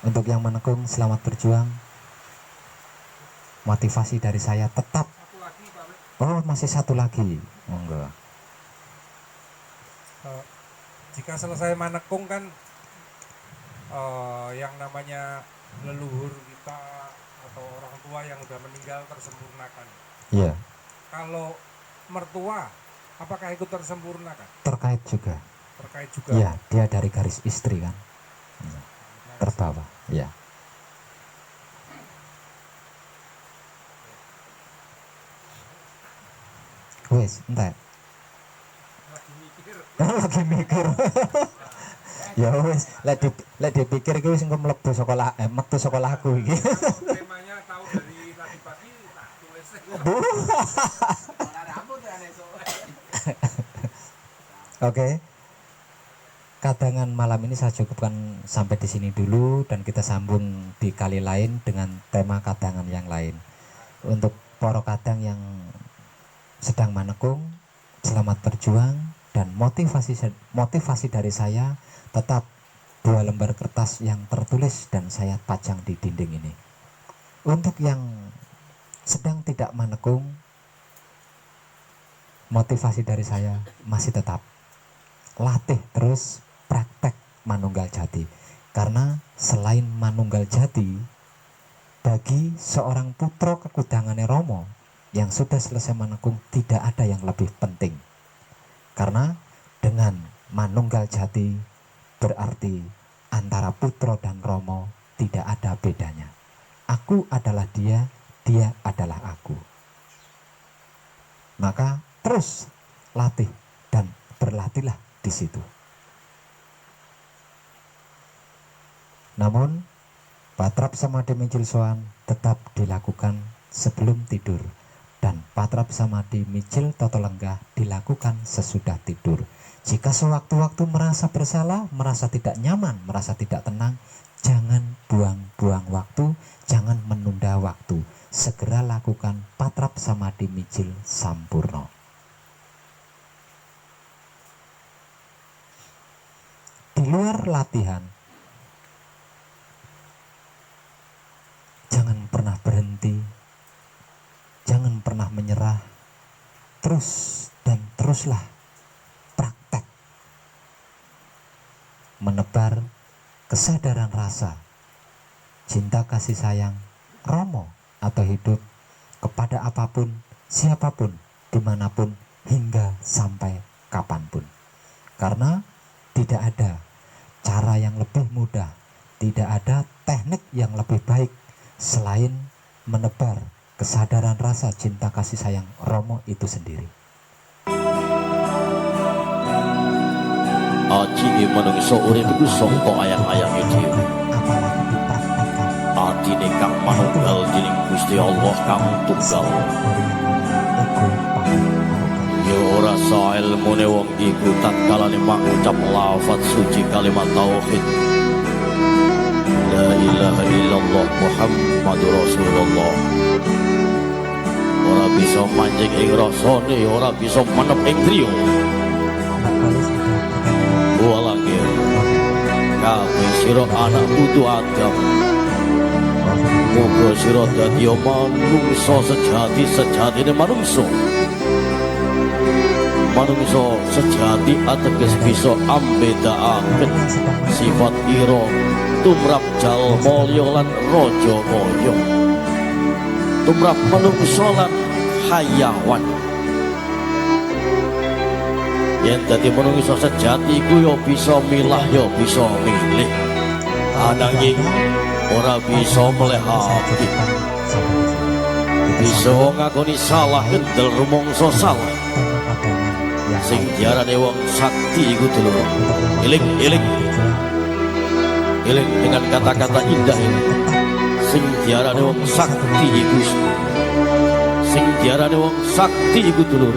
Untuk yang menekung, selamat berjuang. Motivasi dari saya tetap. Satu lagi Pak Wet. Oh, masih satu lagi. Monggo. Jika selesai manekung kan yang namanya leluhur kita atau orang tua yang udah meninggal tersempurnakan. Iya, Kalau mertua, apakah ikut tersempurnakan? terkait juga. Terkait juga. Iya, dia dari garis istri kan. Terbawa. Iya. Wes, entar. Lagi mikir. Lagi mikir. Ya wes, lek dipikir iki wis engko mlebu sekolah, metu sekolahku iki. Temanya tahu dari tadi pagi, tak tulis. Warna rambut ya Neso. Oke. Kadangan malam ini saya cukupkan sampai di sini dulu dan kita sambung di kali lain dengan tema kadangan yang lain. Untuk para kadang yang sedang manekung, selamat berjuang dan motivasi dari saya tetap 2 lembar kertas yang tertulis dan saya pajang di dinding ini. Untuk yang sedang tidak manekung, motivasi dari saya masih tetap latih terus praktek manunggal jati, karena selain manunggal jati, bagi seorang putra kekudangane Romo yang sudah selesai manekung tidak ada yang lebih penting, karena dengan manunggal jati berarti antara putra dan Romo tidak ada bedanya. Aku adalah dia, dia adalah aku. Maka terus latih dan berlatihlah di situ. Namun patrap samadhi micil soan tetap dilakukan sebelum tidur dan patrap samadhi micil toto lenggah dilakukan sesudah tidur. Jika sewaktu-waktu merasa bersalah, merasa tidak nyaman, merasa tidak tenang, jangan buang-buang waktu, jangan menunda waktu. Segera lakukan patrap samadhi micil sampurno. Di luar latihan, jangan pernah berhenti, jangan pernah menyerah, terus dan teruslah praktek menebar kesadaran rasa cinta kasih sayang Romo atau hidup kepada apapun, siapapun, dimanapun, hingga sampai kapanpun. Karena tidak ada cara yang lebih mudah, tidak ada teknik yang lebih baik selain menebar kesadaran rasa cinta kasih sayang Romo itu sendiri. Aji manungsa urip iku sangka ayang-ayange dhewe. apalagi dipraktekkan. Adine kang manunggal dening Gusti Allah kang tunggal. Ego pangarukan. Ya ora sa ilmune wong iku tatkalane mangucap lafaz suci kalimat tauhid. La ilaha illallah Muhammadur Rasulullah. Ora bisa manjing ing rasane, ora bisa menep ing driya. Bakal sudah berkata, Walangir kabeh sira anak putu Adam. Muga sira dadi manungsa sejati-sejatine manungsa. Manungsa sejati ateges bisa ambedakaken sifat ira tumrap jalma lan raja kaya. Tumrap manungsa lan hayawan. Yen dadi manungsa sejati iku ya bisa milah ya bisa milih. Ananging ora bisa melehake. Bisa ngakoni salah kendel rumangsa salah. Sing diarani wong sakti iku dulur. Eling dengan kata-kata indah ini. Sing diarani wong sakti iku. Sing diarani wong sakti iku dulur.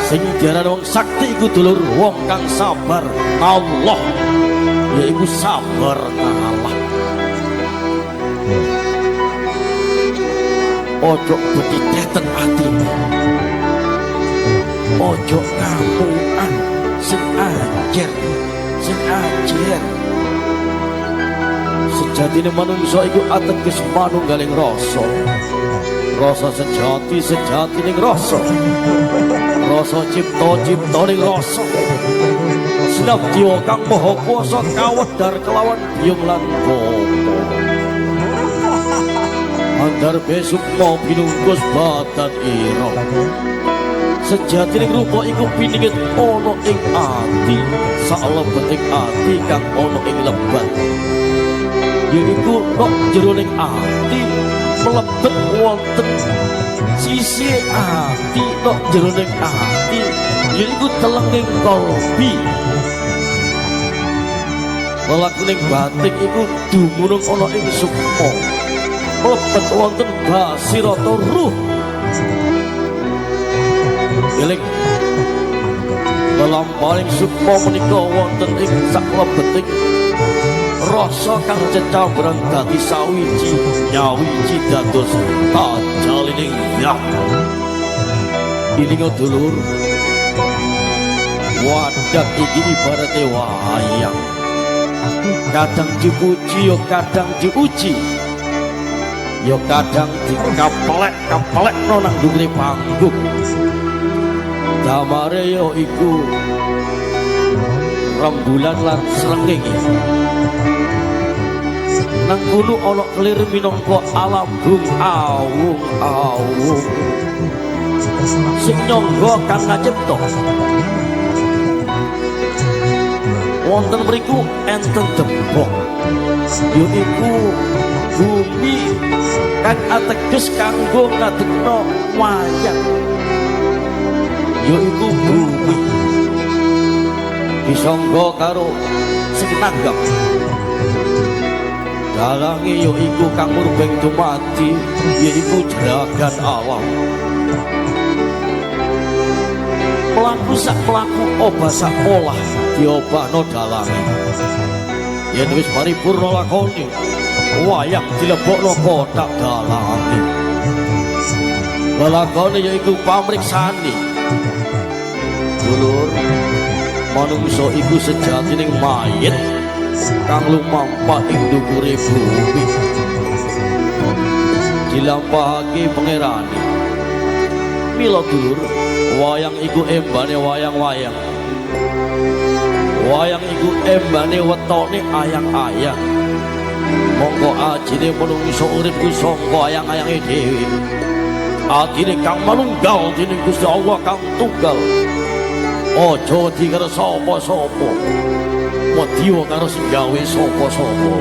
Sing diarani wong sakti iku dulur wong kang sabar Allah. Yaiku sabar ngalah. Ojo betiteten atine. Ojo ngamukan sing ajer. Sejatine manungsa iku ateges manunggaling rasa. Rasa sejati ning rasa. Rasa cipta ning rasa. Sinabdiwa kang maha kuwasa kawedar kelawan biyung lan bapa. Andar besuk mau pinungkus badan ira. Sejatining rupa iku piningit ana ing ati, salebeting ati kang ana ing lebat. Yaiku nok jeroning ati mlebet wonten sisi ati, nok jeroning ati yaiku telenging kalbi. Lelakuning batik iku dumunung ana ing sukma, mlebet wonten basirata ruh. Eling lelamparing sukma menika wonten ing saklebeting rasa kang cecabran dadi sawiji nyawiji dados tajalining yah. Ilinga dulur, wadah iki ibarate wayang, kadang dipuji yo kadang diuji, yo kadang dikaplek nang ndukure panggung. Damare yo iku rembulan lan srengenge. Nang kono ana kelir minangka alambung awung-awung. Sing nyangga kang ngacipta. Wonten mriku enten dembok. Yo iku bumi kang ateges kanggo ngadegna wayang. Yaiku bumi disangga karo sing tanggap. Dalange yaiku kang murbeng dumadi, yaiku jeragan alam. Pelaku sak pelaku obah sak polah diobahno dalange. Yen wis paripurna lakoni, wayang dilebokno kotak dalange. Lelakone yaiku pamriksani. Dulur, manungsa iku sejatining mayit kang lumampah ing ndukure bumi. Dilampahake pangerane. Mila dulur, wayang iku embane wayang-wayang. Wayang iku embane wetone ayang-ayang. Monggo ajine manungsa urip ku sangka ayang-ayange dhewe. Atine kang manunggal dening Gusti Allah kang tunggal. Ojo wedi karo sapa-sapa. Wedi karo sing gawe sapa-sapa.